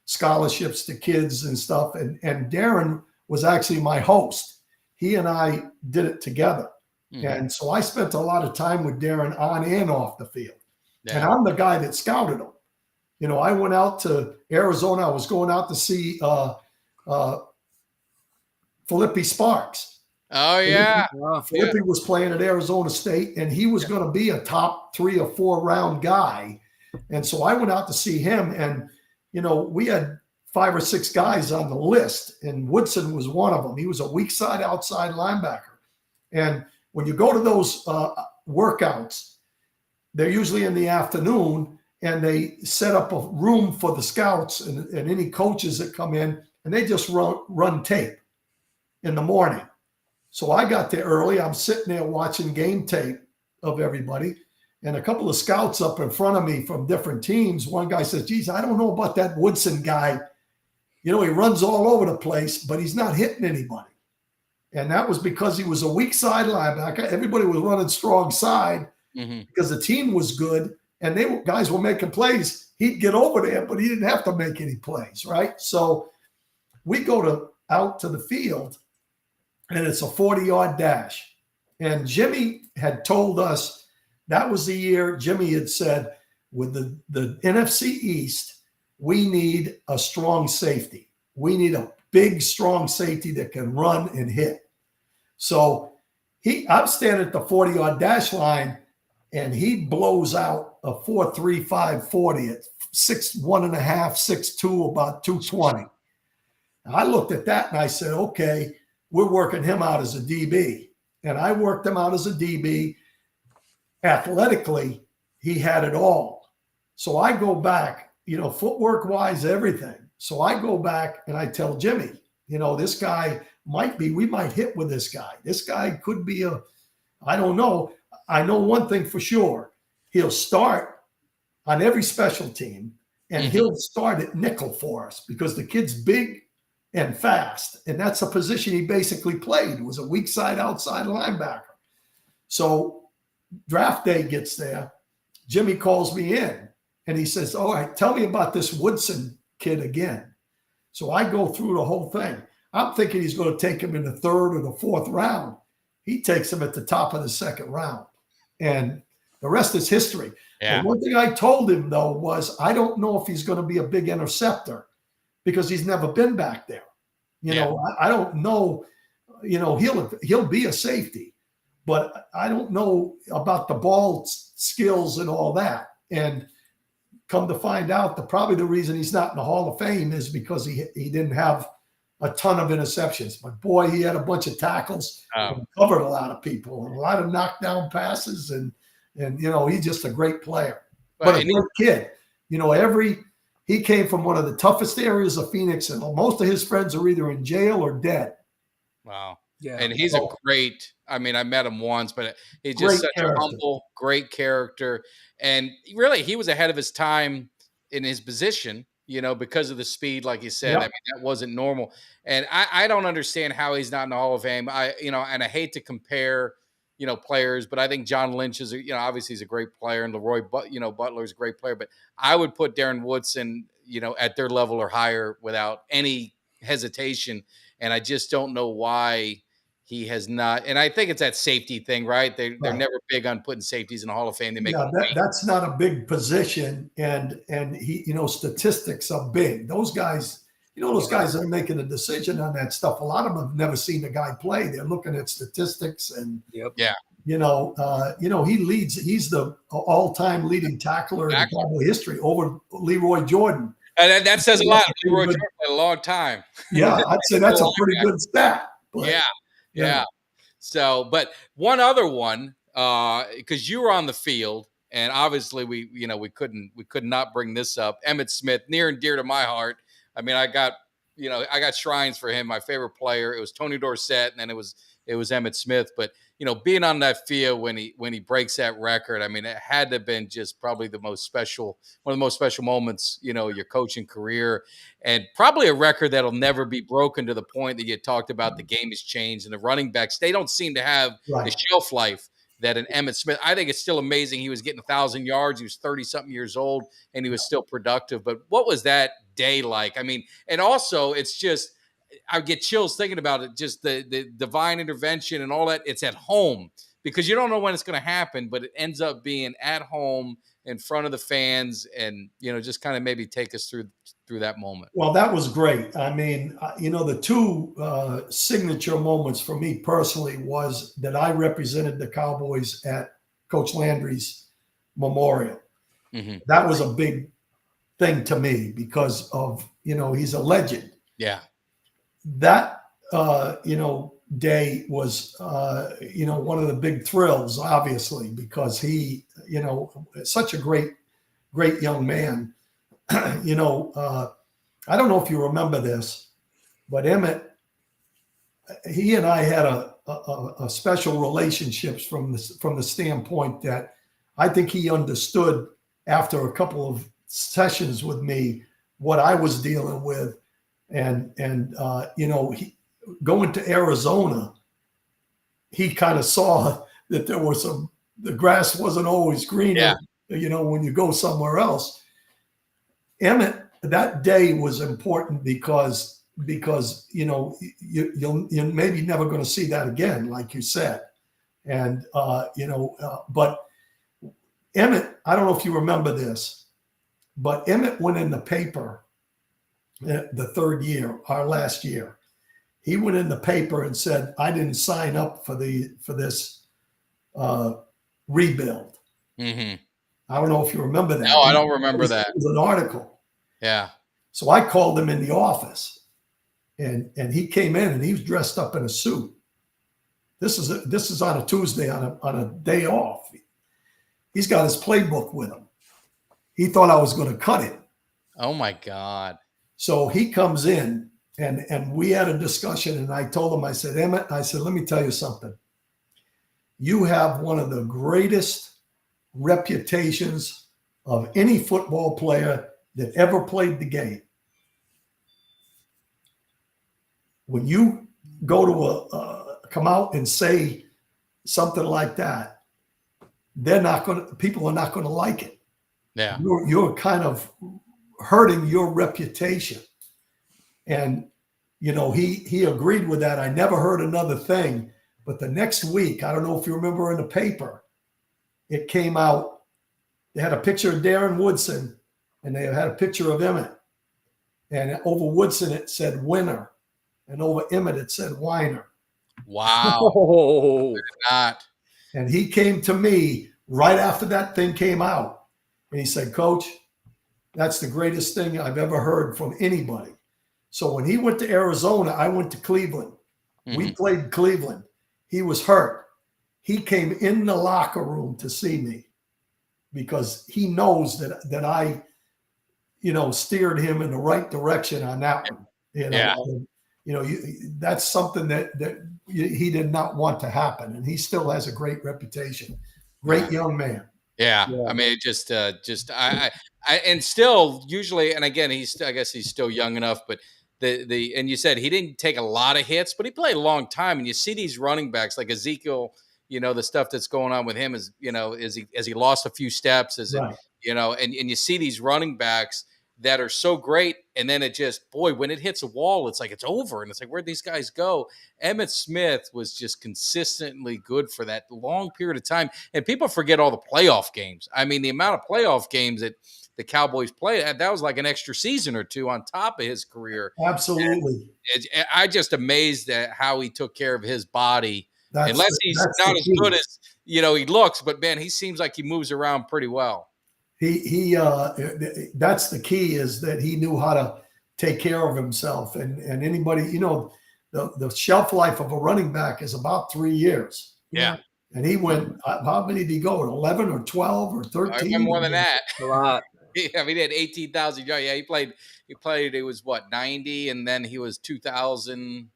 scholarships to kids and stuff. And Darren was actually my host. He and I did it together. Mm-hmm. And so I spent a lot of time with Darren on and off the field. Yeah. And I'm the guy that scouted him. I went out to Arizona. I was going out to see Philippi Sparks. Oh, yeah. Philippi was playing at Arizona State, and he was going to be a top 3 or 4 round guy. And so I went out to see him, and we had 5 or 6 guys on the list, and Woodson was one of them. He was a weak side outside linebacker. And when you go to those workouts, they're usually in the afternoon, and they set up a room for the scouts and any coaches that come in, and they just run tape in the morning. So I got there early. I'm sitting there watching game tape of everybody. And a couple of scouts up in front of me from different teams. One guy says, geez, I don't know about that Woodson guy. He runs all over the place, but he's not hitting anybody. And that was because he was a weak side linebacker. Everybody was running strong side because the team was good, and guys were making plays. He'd get over there, but he didn't have to make any plays, right? So we go out to the field, and it's a 40-yard dash. And Jimmy had told us, that was the year Jimmy had said, with the NFC East, we need a strong safety. We need a big, strong safety that can run and hit. So I'm standing at the 40-yard dash line, and he blows out a 4.35 40 at 6'1.5", 6'2", about 220. I looked at that and I said, okay, we're working him out as a DB. And I worked him out as a DB. Athletically, he had it all. So I go back, footwork-wise, everything. So I go back and I tell Jimmy, this guy we might hit with this guy. This guy could be I don't know. I know one thing for sure. He'll start on every special team, and he'll start at nickel for us because the kid's big and fast. And that's a position he basically played. It was a weak side outside linebacker. So draft day gets there. Jimmy calls me in and he says, all right, tell me about this Woodson kid again. So I go through the whole thing. I'm thinking he's going to take him in the 3rd or the 4th round. He takes him at the top of the 2nd round. And the rest is history. Yeah. The one thing I told him, though, was I don't know if he's going to be a big interceptor because he's never been back there. I don't know. He'll be a safety, but I don't know about the ball skills and all that. And come to find out, probably the reason he's not in the Hall of Fame is because he didn't have a ton of interceptions. But boy, he had a bunch of tackles and covered a lot of people and a lot of knockdown passes. And he's just a great player. But a good kid. He came from one of the toughest areas of Phoenix, and most of his friends are either in jail or dead. Wow. Yeah. And he's I met him once, but he's just such a humble, great character. And really, he was ahead of his time in his position, because of the speed, like you said. Yep. I mean, that wasn't normal. And I don't understand how he's not in the Hall of Fame. And I hate to compare, players, but I think John Lynch is, obviously he's a great player, and Leroy, Butler's a great player. But I would put Darren Woodson, at their level or higher without any hesitation. And I just don't know why he has not. And I think it's that safety thing, right? They're never big on putting safeties in the Hall of Fame. They make that's not a big position, and he, statistics are big. Those guys, those guys that are making a decision on that stuff. A lot of them have never seen the guy play. They're looking at statistics, and he leads. He's the all-time leading tackler in Cowboy history over Leroy Jordan. And that says a lot. Leroy Jordan played a long time. Yeah, I'd say that's a pretty good stat. But, yeah. So, but one other one, because you were on the field, and obviously we could not bring this up. Emmitt Smith, near and dear to my heart. I mean, I got shrines for him. My favorite player. It was Tony Dorsett, and then it was Emmitt Smith. But being on that field when he breaks that record, I mean, it had to have been just probably one of the most special moments, your coaching career, and probably a record that'll never be broken, to the point that you talked about. The game has changed, and the running backs, they don't seem to have the shelf life that an Emmitt Smith. I think it's still amazing. He was getting 1,000 yards. He was 30-something years old, and he was still productive. But what was that day like? I mean, and also it's just, I get chills thinking about it, just the divine intervention and all that. It's at home, because you don't know when it's going to happen, but it ends up being at home in front of the fans, and, just kind of maybe take us through that moment. Well, that was great. I mean, the two signature moments for me personally was that I represented the Cowboys at Coach Landry's memorial. Mm-hmm. That was a big thing to me because of, he's a legend. Yeah. That, day was, one of the big thrills, obviously, because he, such a great young man. I don't know if you remember this, but Emmitt, he and I had a special relationships from the standpoint that I think he understood after a couple of sessions with me what I was dealing with. And he, going to Arizona, he kind of saw that there was the grass wasn't always greener, when you go somewhere else. Emmitt, that day was important because you're maybe never going to see that again, like you said. And, but Emmitt, I don't know if you remember this, But Emmitt went in the paper the third year, our last year. He went in the paper and said, "I didn't sign up for this rebuild." Mm-hmm. I don't know if you remember that. No, I don't remember that. It was an article. Yeah. So I called him in the office, and he came in and he was dressed up in a suit. This is on a Tuesday on a day off. He's got his playbook with him. He thought I was going to cut it. Oh my God. So he comes in and we had a discussion, and I told him, I said, "Emmitt, I said, let me tell you something. You have one of the greatest reputations of any football player that ever played the game. When you go to come out and say something like that, people are not going to like it. Yeah. You're kind of hurting your reputation." And, he agreed with that. I never heard another thing. But the next week, I don't know if you remember in the paper, it came out. They had a picture of Darren Woodson and they had a picture of Emmitt. And over Woodson, it said winner. And over Emmitt, it said whiner. Wow. Oh, Not. And he came to me right after that thing came out. And he said, "Coach, that's the greatest thing I've ever heard from anybody." So when he went to Arizona, I went to Cleveland. Mm-hmm. We played Cleveland. He was hurt. He came in the locker room to see me because he knows that I, steered him in the right direction on that one. Yeah. That's something that he did not want to happen, and he still has a great reputation. Great young man. Yeah. I mean, it just and still usually, and again, I guess he's still young enough, but and you said he didn't take a lot of hits, but he played a long time. And you see these running backs like Ezekiel, the stuff that's going on with him is, as he lost a few steps, Right. and you see these running backs that are so great. And then it just, boy, when it hits a wall, it's like, it's over. And it's like, where'd these guys go? Emmitt Smith was just consistently good for that long period of time. And people forget all the playoff games. I mean, the amount of playoff games that the Cowboys played, that was like an extra season or two on top of his career. Absolutely. I just amazed at how he took care of his body. Unless he's that's not the as key. good as, he looks, but man, he seems like he moves around pretty well. That's the key, is that he knew how to take care of himself. And anybody, the shelf life of a running back is about 3 years. Yeah. And he went, how many did he go? 11 or 12 or 13? More than that. a lot. I mean, he had 18,000 yards. Yeah, he played, it was what, 90, and then he was 2000.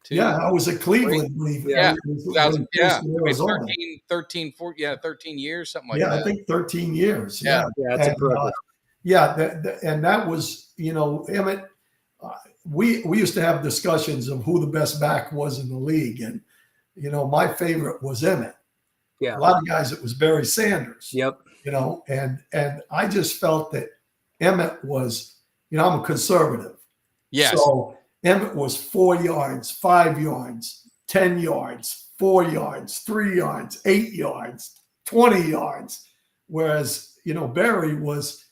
Yeah, I was at Cleveland. Yeah, 2000, yeah. 13 13 years, something like yeah, that. I think 13 years. Yeah. Yeah, that's impressive. And that was, Emmitt, we used to have discussions of who the best back was in the league. And, my favorite was Emmitt. Yeah. A lot of guys, it was Barry Sanders. Yep. And I just felt that Emmitt was, I'm a conservative. Yes. So Emmitt was 4 yards, 5 yards, 10 yards, 4 yards, 3 yards, 8 yards, 20 yards. Whereas, Barry was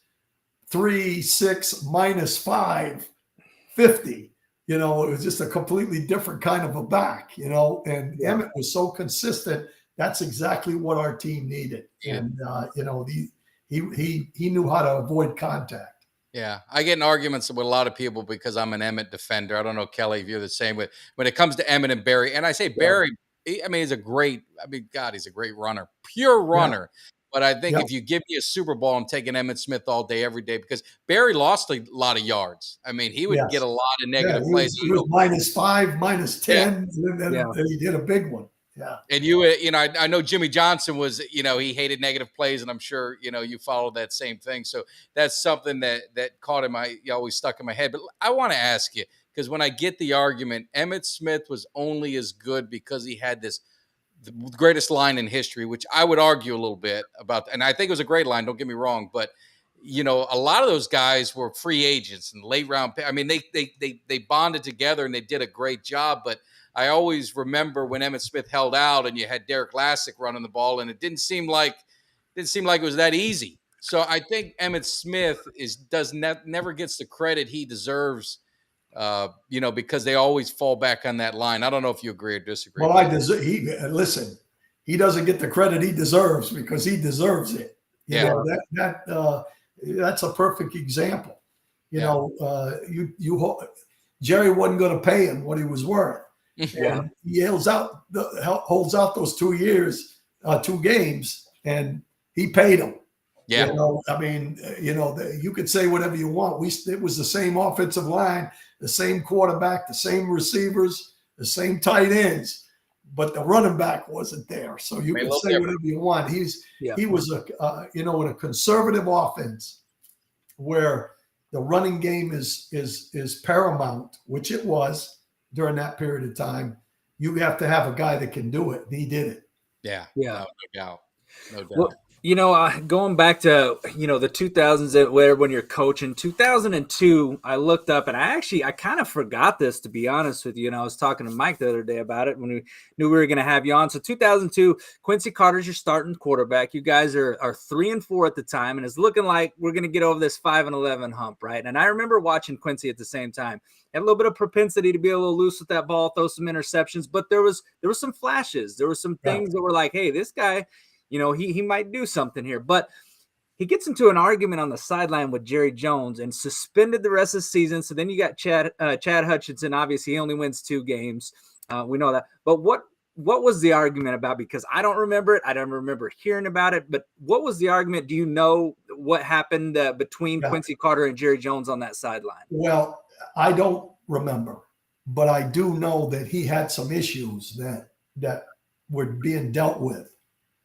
3, 6, -5, 50. It was just a completely different kind of a back, and Emmitt was so consistent. That's exactly what our team needed. Yeah. And, he knew how to avoid contact. Yeah, I get in arguments with a lot of people because I'm an Emmitt defender. I don't know, Kelly, if you're the same. But when it comes to Emmitt and Barry, and I say Barry, he's a great, God, he's a great runner, pure runner. Yeah. But I think if you give me a Super Bowl, I'm taking Emmitt Smith all day, every day, because Barry lost a lot of yards. I mean, he would get a lot of negative plays. He was -5, -10, and then he did a big one. Yeah. And I know Jimmy Johnson was, he hated negative plays, and I'm sure, you followed that same thing. So that's something that caught him. Always stuck in my head. But I want to ask you, because when I get the argument, Emmitt Smith was only as good because he had the greatest line in history, which I would argue a little bit about. And I think it was a great line. Don't get me wrong. But, a lot of those guys were free agents and late round. I mean, they bonded together and they did a great job. But I always remember when Emmitt Smith held out and you had Derek Lassick running the ball, and it didn't seem like it was that easy. So I think Emmitt Smith never gets the credit he deserves, because they always fall back on that line. I don't know if you agree or disagree. Well, listen, he doesn't get the credit he deserves because he deserves it. You know, that's a perfect example. Jerry wasn't going to pay him what he was worth. And he holds out those 2 years, 2 games, and he paid him. Yeah. You could say whatever you want. It was the same offensive line, the same quarterback, the same receivers, the same tight ends, but the running back wasn't there. So you can say whatever you want. He was in a conservative offense where the running game is paramount, which it was during that period of time. You have to have a guy that can do it. And he did it. Yeah. No doubt. Well, going back to, the 2000s where when you're coaching, 2002, I looked up and I kind of forgot this, to be honest with you. And I was talking to Mike the other day about it when we knew we were going to have you on. So 2002, Quincy Carter's your starting quarterback. You guys are 3-4 at the time. And it's looking like we're going to get over this 5-11 hump, right? And I remember watching Quincy at the same time. Had a little bit of propensity to be a little loose with that ball, throw some interceptions, but there was some flashes. There were some things that were like, hey, this guy, he might do something here. But he gets into an argument on the sideline with Jerry Jones and suspended the rest of the season. So then you got Chad Hutchinson. Obviously, he only wins 2 games. We know that. But what was the argument about? Because I don't remember it. I don't remember hearing about it. But what was the argument? Do you know what happened between Quincy Carter and Jerry Jones on that sideline? Well, I don't remember. But I do know that he had some issues that were being dealt with.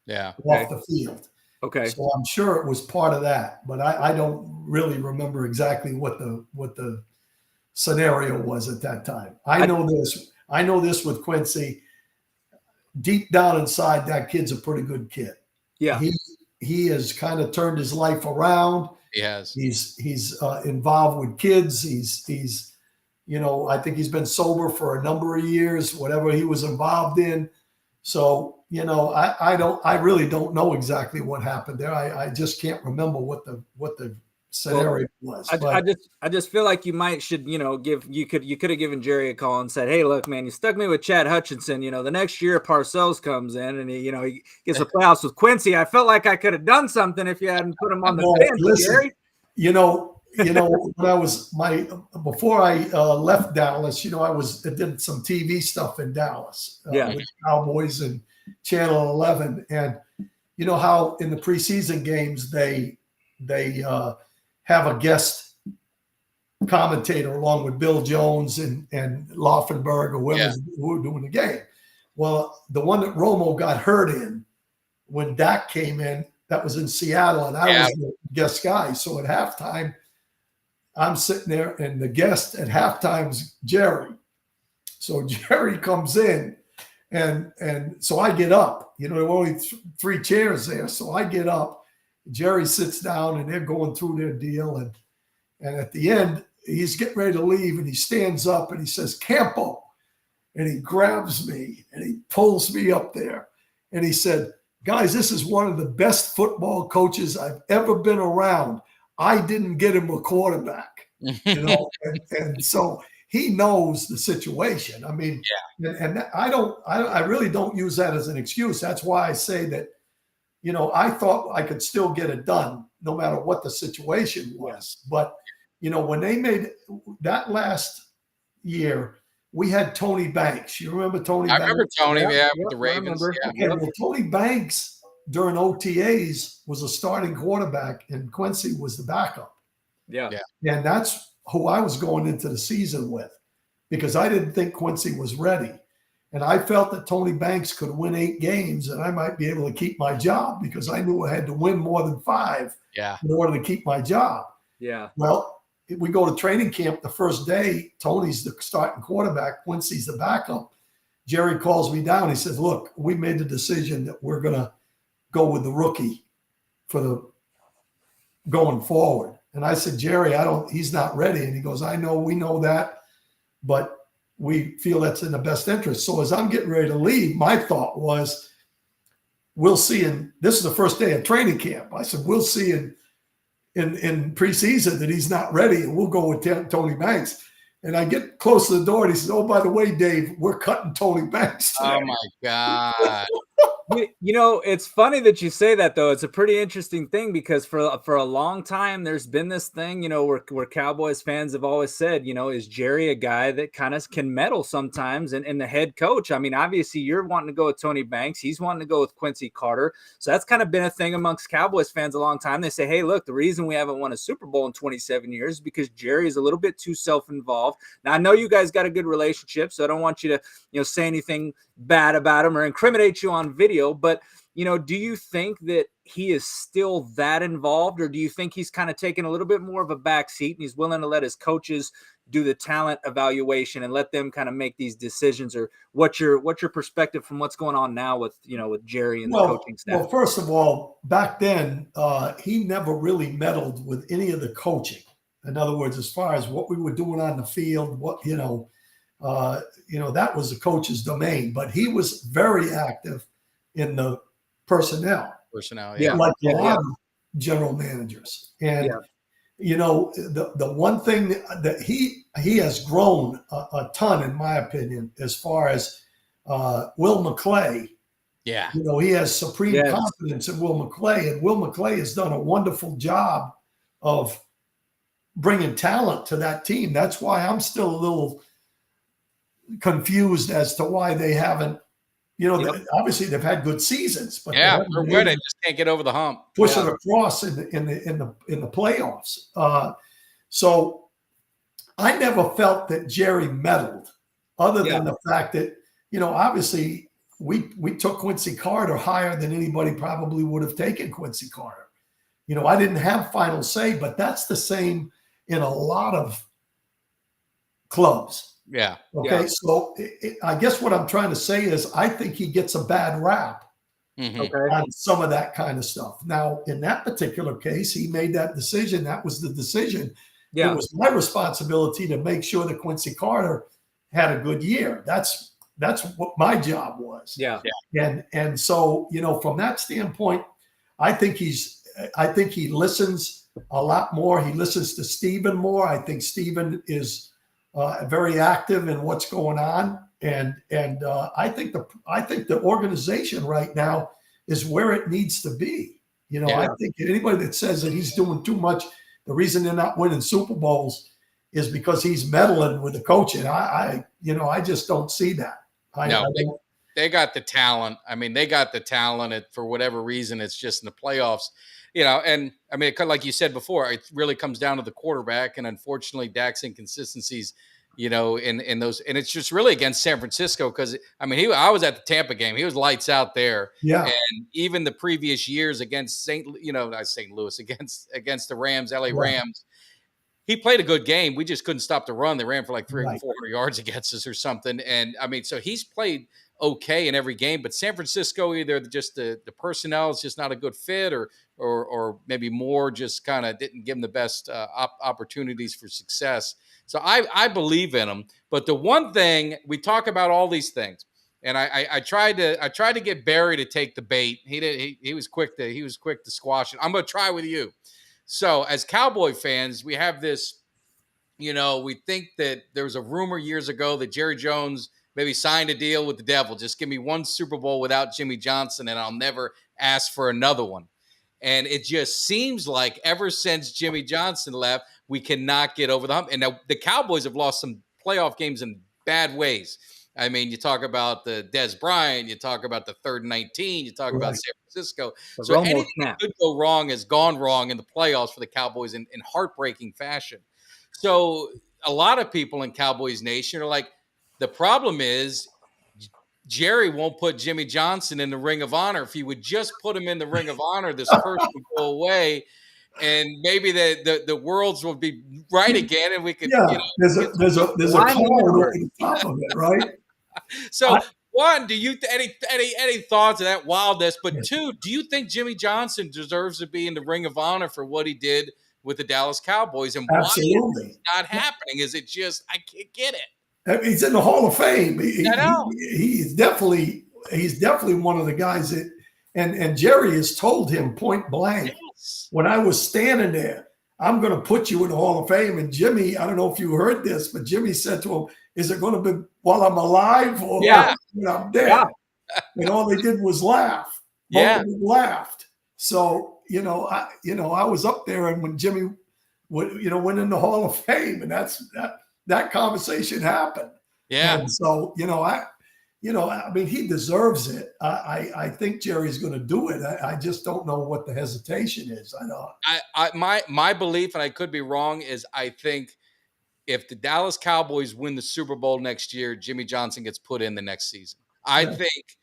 Off the field. Okay. So I'm sure it was part of that, but I don't really remember exactly what the scenario was at that time. I know this with Quincy. Deep down inside, that kid's a pretty good kid. Yeah. He has kind of turned his life around. Yes. He's involved with kids. He's I think he's been sober for a number of years, whatever he was involved in. So, I really don't know exactly what happened there. I just can't remember what the scenario was. I just feel like you could have given Jerry a call and said, hey, look, man, you stuck me with Chad Hutchinson. The next year Parcells comes in and he gets the playoffs with Quincy. I felt like I could have done something if you hadn't put him on the bench, listen, Jerry. when before I left Dallas, I did some TV stuff in Dallas with Cowboys and Channel 11, and how in the preseason games they have a guest commentator along with Bill Jones and Laufenberg or whoever were doing the game. Well, the one that Romo got hurt in when Dak came in, that was in Seattle, and I was the guest guy. So at halftime, I'm sitting there, and the guest at halftime's Jerry. So Jerry comes in, and so I get up. There were only 3 chairs there, so I get up. Jerry sits down, and they're going through their deal, and at the end, he's getting ready to leave, and he stands up, and he says, "Campo," and he grabs me, and he pulls me up there, and he said, "Guys, this is one of the best football coaches I've ever been around. I didn't get him a quarterback," and so he knows the situation. I mean, and I really don't use that as an excuse. That's why I say that, I thought I could still get it done no matter what the situation was. But, when they made that last year, we had Tony Banks. You remember Tony Banks? I remember Tony, with the Ravens. Okay, well, Tony Banks during OTAs was a starting quarterback, and Quincy was the backup. Yeah. And that's who I was going into the season with, because I didn't think Quincy was ready. And I felt that Tony Banks could win 8 games and I might be able to keep my job, because I knew I had to win more than 5 in order to keep my job. Yeah. Well, we go to training camp the first day. Tony's the starting quarterback. Quincy's the backup. Jerry calls me down. He says, "Look, we made the decision that we're going to go with the rookie for the going forward." And I said, "Jerry, he's not ready." And he goes, "I know, we know that, but we feel that's in the best interest." So as I'm getting ready to leave, my thought was, we'll see. And this is the first day of training camp. I said, "We'll see in in preseason that he's not ready, and we'll go with Tony Banks. And I get close to the door, and he says, "Oh, by the way, Dave, we're cutting Tony Banks today." Oh my God. It's funny that you say that, though. It's a pretty interesting thing because for a long time, there's been this thing, where Cowboys fans have always said, is Jerry a guy that kind of can meddle sometimes? And the head coach, I mean, obviously you're wanting to go with Tony Banks. He's wanting to go with Quincy Carter. So that's kind of been a thing amongst Cowboys fans a long time. They say, hey, look, the reason we haven't won a Super Bowl in 27 years is because Jerry is a little bit too self-involved. Now, I know you guys got a good relationship, so I don't want you to, say anything bad about him or incriminate you on video, but do you think that he is still that involved, or do you think he's kind of taking a little bit more of a back seat and he's willing to let his coaches do the talent evaluation and let them kind of make these decisions? Or what's your perspective from what's going on now with Jerry and the coaching staff? Well, first of all, back then he never really meddled with any of the coaching. In other words, as far as what we were doing on the field, that was the coach's domain, but he was very active in the personnel, yeah, like a lot of general managers. And the one thing that he has grown a ton, in my opinion, as far as Will McClay. Yeah, he has supreme confidence in Will McClay, and Will McClay has done a wonderful job of bringing talent to that team. That's why I'm still a little confused as to why they haven't. Obviously they've had good seasons, but they just can't get over the hump. Push it across in the playoffs. So I never felt that Jerry meddled, other than the fact that obviously we took Quincy Carter higher than anybody probably would have taken Quincy Carter. I didn't have final say, but that's the same in a lot of clubs. Yeah. Okay. Yeah. So I guess what I'm trying to say is I think he gets a bad rap on some of that kind of stuff. Now, in that particular case, he made that decision. That was the decision. Yeah. It was my responsibility to make sure that Quincy Carter had a good year. That's what my job was. Yeah. And so, from that standpoint, I think he listens a lot more. He listens to Stephen more. I think Stephen is very active in what's going on, and I think the organization right now is where it needs to be. I think anybody that says that he's doing too much, the reason they're not winning Super Bowls is because he's meddling with the coaching. I just don't see that. They got the talent. I mean, they got the talent. For whatever reason, it's just in the playoffs. And I mean, like you said before, it really comes down to the quarterback, and unfortunately, Dak's inconsistencies, in those, and it's just really against San Francisco because I mean, I was at the Tampa game, he was lights out there, and even the previous years against not St. Louis, against the Rams, LA Rams, he played a good game. We just couldn't stop the run. They ran for like 300 or 400 yards against us or something, and I mean, so he's played okay in every game, but San Francisco, either just the personnel is just not a good fit, or maybe more just kind of didn't give him the best opportunities for success. So I believe in him. But the one thing we talk about all these things, and I tried to get Barry to take the bait. He was quick to squash it. I'm going to try with you. So as Cowboy fans, we have this, we think that there was a rumor years ago that Jerry Jones maybe signed a deal with the devil. Just give me one Super Bowl without Jimmy Johnson, and I'll never ask for another one. And it just seems like ever since Jimmy Johnson left, we cannot get over the hump. And now the Cowboys have lost some playoff games in bad ways. I mean, you talk about the Dez Bryant, you talk about the 3rd and 19, you talk about San Francisco. So anything that could go wrong has gone wrong in the playoffs for the Cowboys in heartbreaking fashion. So a lot of people in Cowboys Nation are like, the problem is Jerry won't put Jimmy Johnson in the Ring of Honor. If he would just put him in the Ring of Honor, this curse would go away, and maybe the worlds will be right again, and we could. There's a core at the top of it, right? So, one, do you any thoughts of that wildness? But two, do you think Jimmy Johnson deserves to be in the Ring of Honor for what he did with the Dallas Cowboys, and why is it not happening? Is it just I can't get it? He's in the Hall of Fame. He's definitely one of the guys that, and Jerry has told him point blank, when I was standing there, I'm going to put you in the Hall of Fame. And Jimmy, I don't know if you heard this, but Jimmy said to him, is it going to be while I'm alive or when I'm dead? Yeah. And all they did was laugh. Both of them laughed. So, I was up there, and when Jimmy went in the Hall of Fame, and that conversation happened. Yeah. And so, I mean, he deserves it. I think Jerry's going to do it. I just don't know what the hesitation is. I don't. My belief, and I could be wrong, is I think if the Dallas Cowboys win the Super Bowl next year, Jimmy Johnson gets put in the next season. I think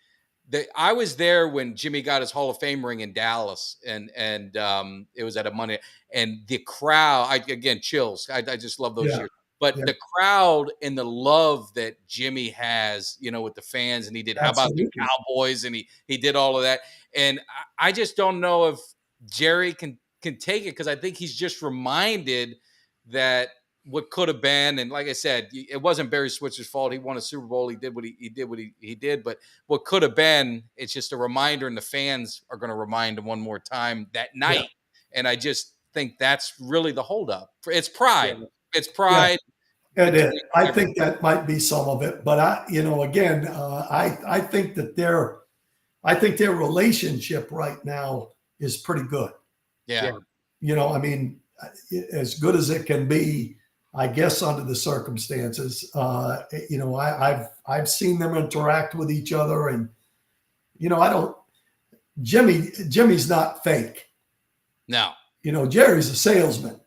that I was there when Jimmy got his Hall of Fame ring in Dallas, and it was at a Monday, and the crowd, again, chills. I just love those years. But the crowd and the love that Jimmy has, with the fans, and he did, how about the Cowboys, and he did all of that. And I just don't know if Jerry can take it, because I think he's just reminded that what could have been, and like I said, it wasn't Barry Switzer's fault. He won a Super Bowl. He did what he did. But what could have been, it's just a reminder, and the fans are going to remind him one more time that night. Yeah. And I just think that's really the holdup. It's pride. Yeah. It's pride. Yeah. It is. I think that might be some of it. But I think that their relationship right now is pretty good. Yeah. I mean, as good as it can be, I guess, under the circumstances. I've seen them interact with each other, and Jimmy's not fake. No. Jerry's a salesman.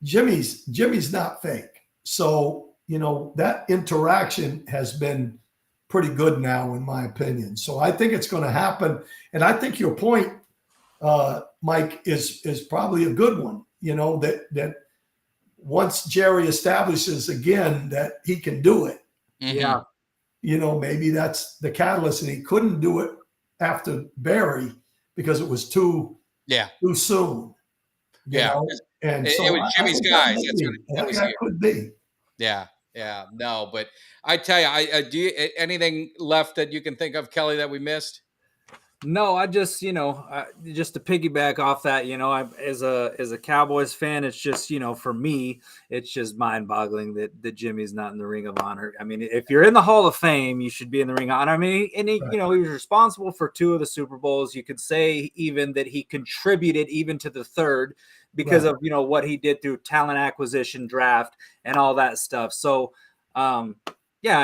Jimmy's not fake. So, that interaction has been pretty good now, in my opinion. So I think it's going to happen. And I think your point, Mike, is probably a good one, that once Jerry establishes again that he can do it, maybe that's the catalyst. And he couldn't do it after Barry because it was too soon. And it so was Jimmy's guys. That could be. Yeah. No, but I tell you, do you anything left that you can think of, Kelly, that we missed? No, I just, just to piggyback off that, as a Cowboys fan, it's just, for me, it's just mind-boggling that Jimmy's not in the Ring of Honor. I mean, if you're in the Hall of Fame, you should be in the Ring of Honor. I mean, and he was responsible for 2 of the Super Bowls. You could say even that he contributed even to the 3rd because of, what he did through talent acquisition, draft, and all that stuff. So, I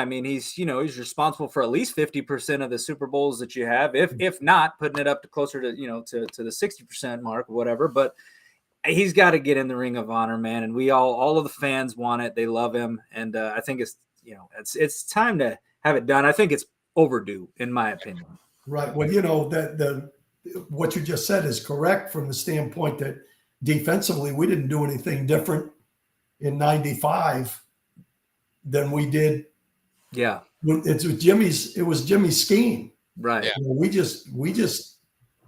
mean, he's responsible for at least 50% of the Super Bowls that you have, if not putting it up to closer to, to the 60% mark or whatever. But he's got to get in the Ring of Honor, man. And we all of the fans want it. They love him. And I think it's, it's time to have it done. I think it's overdue, in my opinion. Right. Well, that what you just said is correct from the standpoint that defensively, we didn't do anything different in 95 than we did. Yeah. It was Jimmy's scheme. Right. Yeah. We just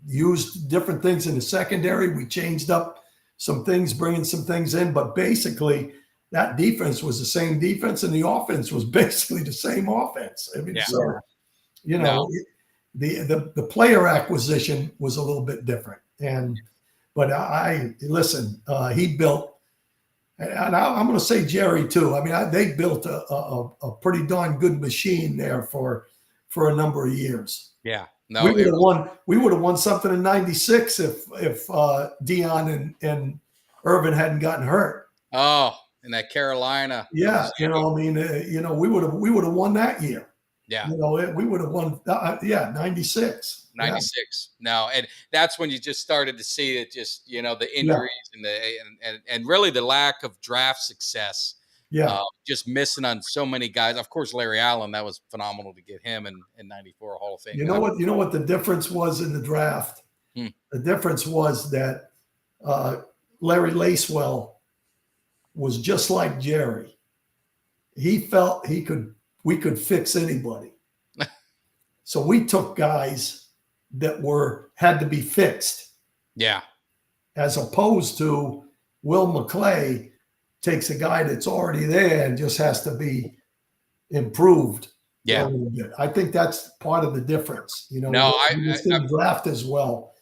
used different things in the secondary. We changed up some things, bringing some things in, but basically that defense was the same defense, and the offense was basically the same offense. I mean, the player acquisition was a little bit different. But he built, and I'm going to say Jerry too. I mean, they built a pretty darn good machine there for a number of years. Yeah, no, we would have won something in '96 if Dion and Irvin hadn't gotten hurt. Oh, in that Carolina. Yeah, we would have won that year. Yeah, we would have won. 96. 96. No, and that's when you just started to see it. Just the injuries and really the lack of draft success. Yeah, just missing on so many guys. Of course, Larry Allen. That was phenomenal to get him in '94 Hall of Fame. You know what the difference was in the draft? The difference was that Larry Lacewell was just like Jerry. He felt we could fix anybody. So we took guys that had to be fixed. Yeah. As opposed to Will McClay takes a guy that's already there and just has to be improved. Yeah. A little bit. I think that's part of the difference. No, we just didn't draft as well.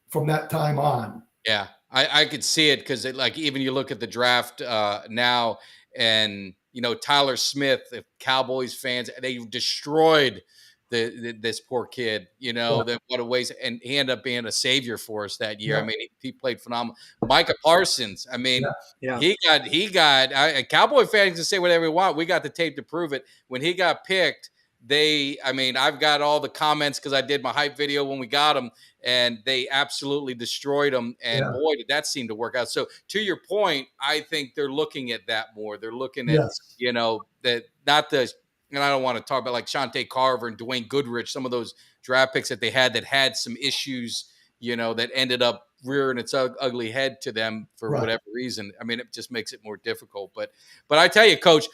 from that time on. Yeah, I could see it because like even you look at the draft now, and Tyler Smith, the Cowboys fans, they destroyed this poor kid. That what a waste, and he ended up being a savior for us that year. Yeah. I mean, he played phenomenal. Micah Parsons, I mean, Yeah. he got. Cowboy fans can say whatever they want. We got the tape to prove it. When he got picked, I've got all the comments because I did my hype video when we got him. And they absolutely destroyed them. And boy, did that seem to work out. So to your point, I think they're looking at that more. They're looking at, that not the, and I don't want to talk about like Shante Carver and Dwayne Goodrich, some of those draft picks that they had some issues, that ended up rearing its ugly head to them for whatever reason. I mean, it just makes it more difficult. But I tell you, Coach,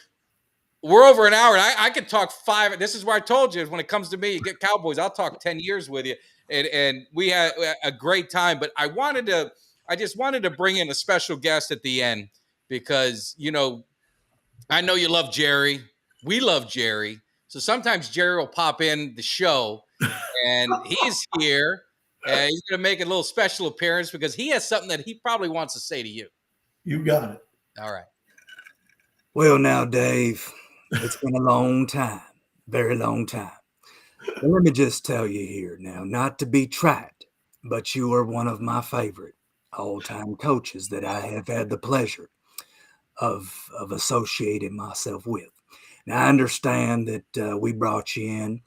we're over an hour. And I could talk 5. This is where I told you, when it comes to me, you get Cowboys, I'll talk 10 years with you. And we had a great time, but I just wanted to bring in a special guest at the end because, I know you love Jerry. We love Jerry. So sometimes Jerry will pop in the show and he's here and he's going to make a little special appearance because he has something that he probably wants to say to you. You got it. All right. Well, now, Dave, it's been a long time, very long time. Well, let me just tell you here now, not to be trite, but you are one of my favorite all-time coaches that I have had the pleasure of associating myself with. Now, I understand that we brought you in,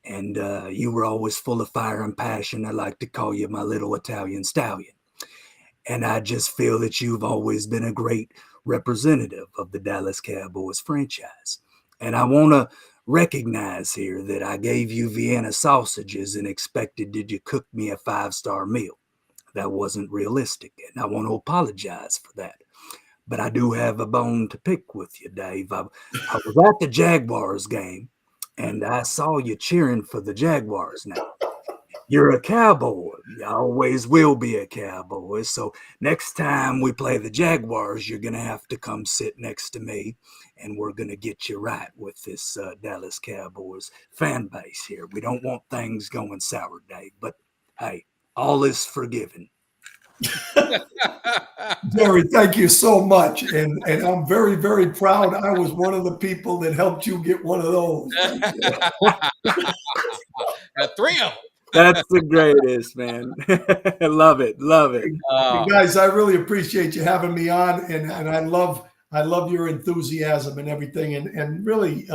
and you were always full of fire and passion. I like to call you my little Italian stallion. And I just feel that you've always been a great representative of the Dallas Cowboys franchise. And I want to recognize here that I gave you Vienna sausages and expected that you cook me a 5-star meal. That wasn't realistic, and I want to apologize for that. But I do have a bone to pick with you, Dave. I was at the Jaguars game, and I saw you cheering for the Jaguars. Now, you're a Cowboy. You always will be a Cowboy. So next time we play the Jaguars, you're going to have to come sit next to me, and we're going to get you right with this Dallas Cowboys fan base here. We don't want things going sour, Dave. But, hey, all is forgiven. Jerry, thank you so much. And I'm very, very proud. I was one of the people that helped you get one of those. 3 of them. That's the greatest, man. Love it. Love it. You guys, I really appreciate you having me on, and I love your enthusiasm and everything. And really,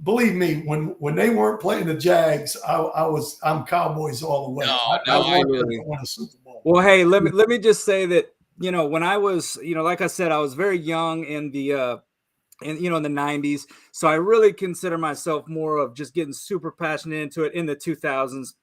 believe me, when they weren't playing the Jags, I'm Cowboys all the way. I wanted them to win a Super Bowl. Well, hey, let me just say that, when I was, like I said, I was very young in the in the 90s. So I really consider myself more of just getting super passionate into it in the 2000s.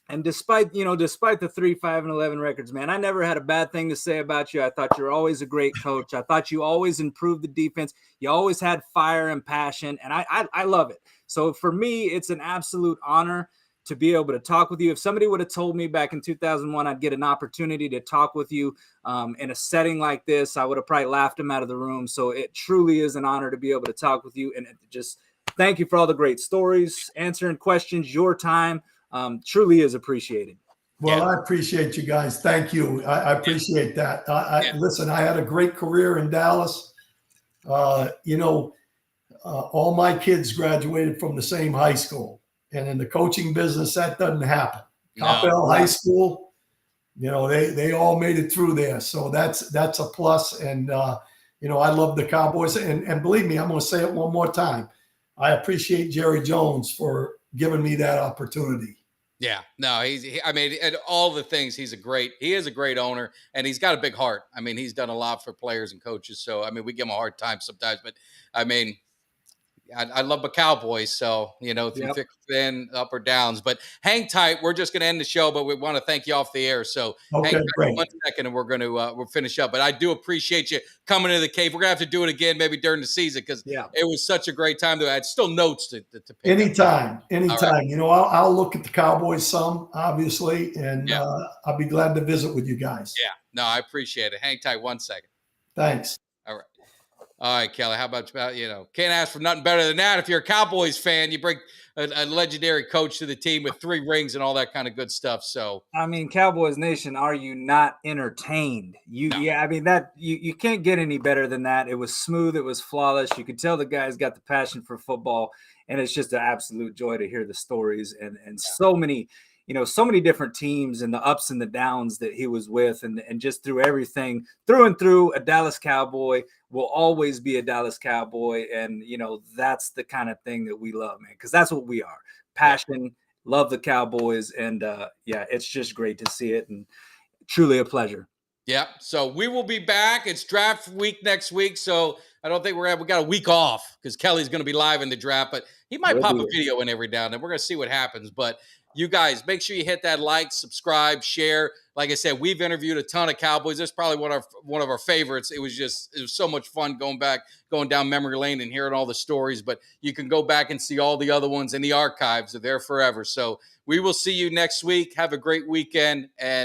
And despite the 3-5-11 records, man, I never had a bad thing to say about you. I thought you were always a great coach. I thought you always improved the defense. You always had fire and passion, and I love it. So for me, it's an absolute honor to be able to talk with you. If somebody would have told me back in 2001 I'd get an opportunity to talk with you in a setting like this, I would have probably laughed him out of the room. So it truly is an honor to be able to talk with you, and just thank you for all the great stories, answering questions, your time. Truly is appreciated. Well, I appreciate you guys. Thank you. I appreciate that. Listen, I had a great career in Dallas. All my kids graduated from the same high school. And in the coaching business, that doesn't happen. Coppell High School, they all made it through there. So that's a plus. And, I love the Cowboys. And believe me, I'm going to say it one more time. I appreciate Jerry Jones for giving me that opportunity. Yeah, no, and all the things, he is a great owner, and he's got a big heart. I mean, he's done a lot for players and coaches. So, we give him a hard time sometimes, but I love the Cowboys. So, through thick, thin, up or downs, but hang tight. We're just going to end the show, but we want to thank you off the air. So hang tight for 1 second and we're going to, we'll finish up, but I do appreciate you coming to the cave. We're gonna have to do it again, maybe during the season. Cause it was such a great time to add still notes to pick anytime. Right. I'll look at the Cowboys some, obviously, and I'll be glad to visit with you guys. Yeah, no, I appreciate it. Hang tight 1 second. Thanks. All right. All right, Kelly. How about can't ask for nothing better than that. If you're a Cowboys fan, you bring a legendary coach to the team with 3 rings and all that kind of good stuff. So, I mean, Cowboys Nation, are you not entertained? No. Yeah, I mean that you can't get any better than that. It was smooth, it was flawless. You could tell the guys got the passion for football, and it's just an absolute joy to hear the stories and so many, so many different teams and the ups and the downs that he was with, and just through everything, through and through, a Dallas Cowboy will always be a Dallas Cowboy, and that's the kind of thing that we love, man, because that's what we are: passion. Love the Cowboys, and it's just great to see it, and truly a pleasure. Yeah. So we will be back. It's draft week next week, so I don't think we got a week off because Kelly's going to be live in the draft, but he might pop a video in every now and then. We're going to see what happens, but you guys make sure you hit that like, subscribe, share. Like I said, we've interviewed a ton of Cowboys. This is probably one of our favorites. It was so much fun going down memory lane and hearing all the stories, but you can go back and see all the other ones in the archives. They're there forever. So we will see you next week. Have a great weekend, and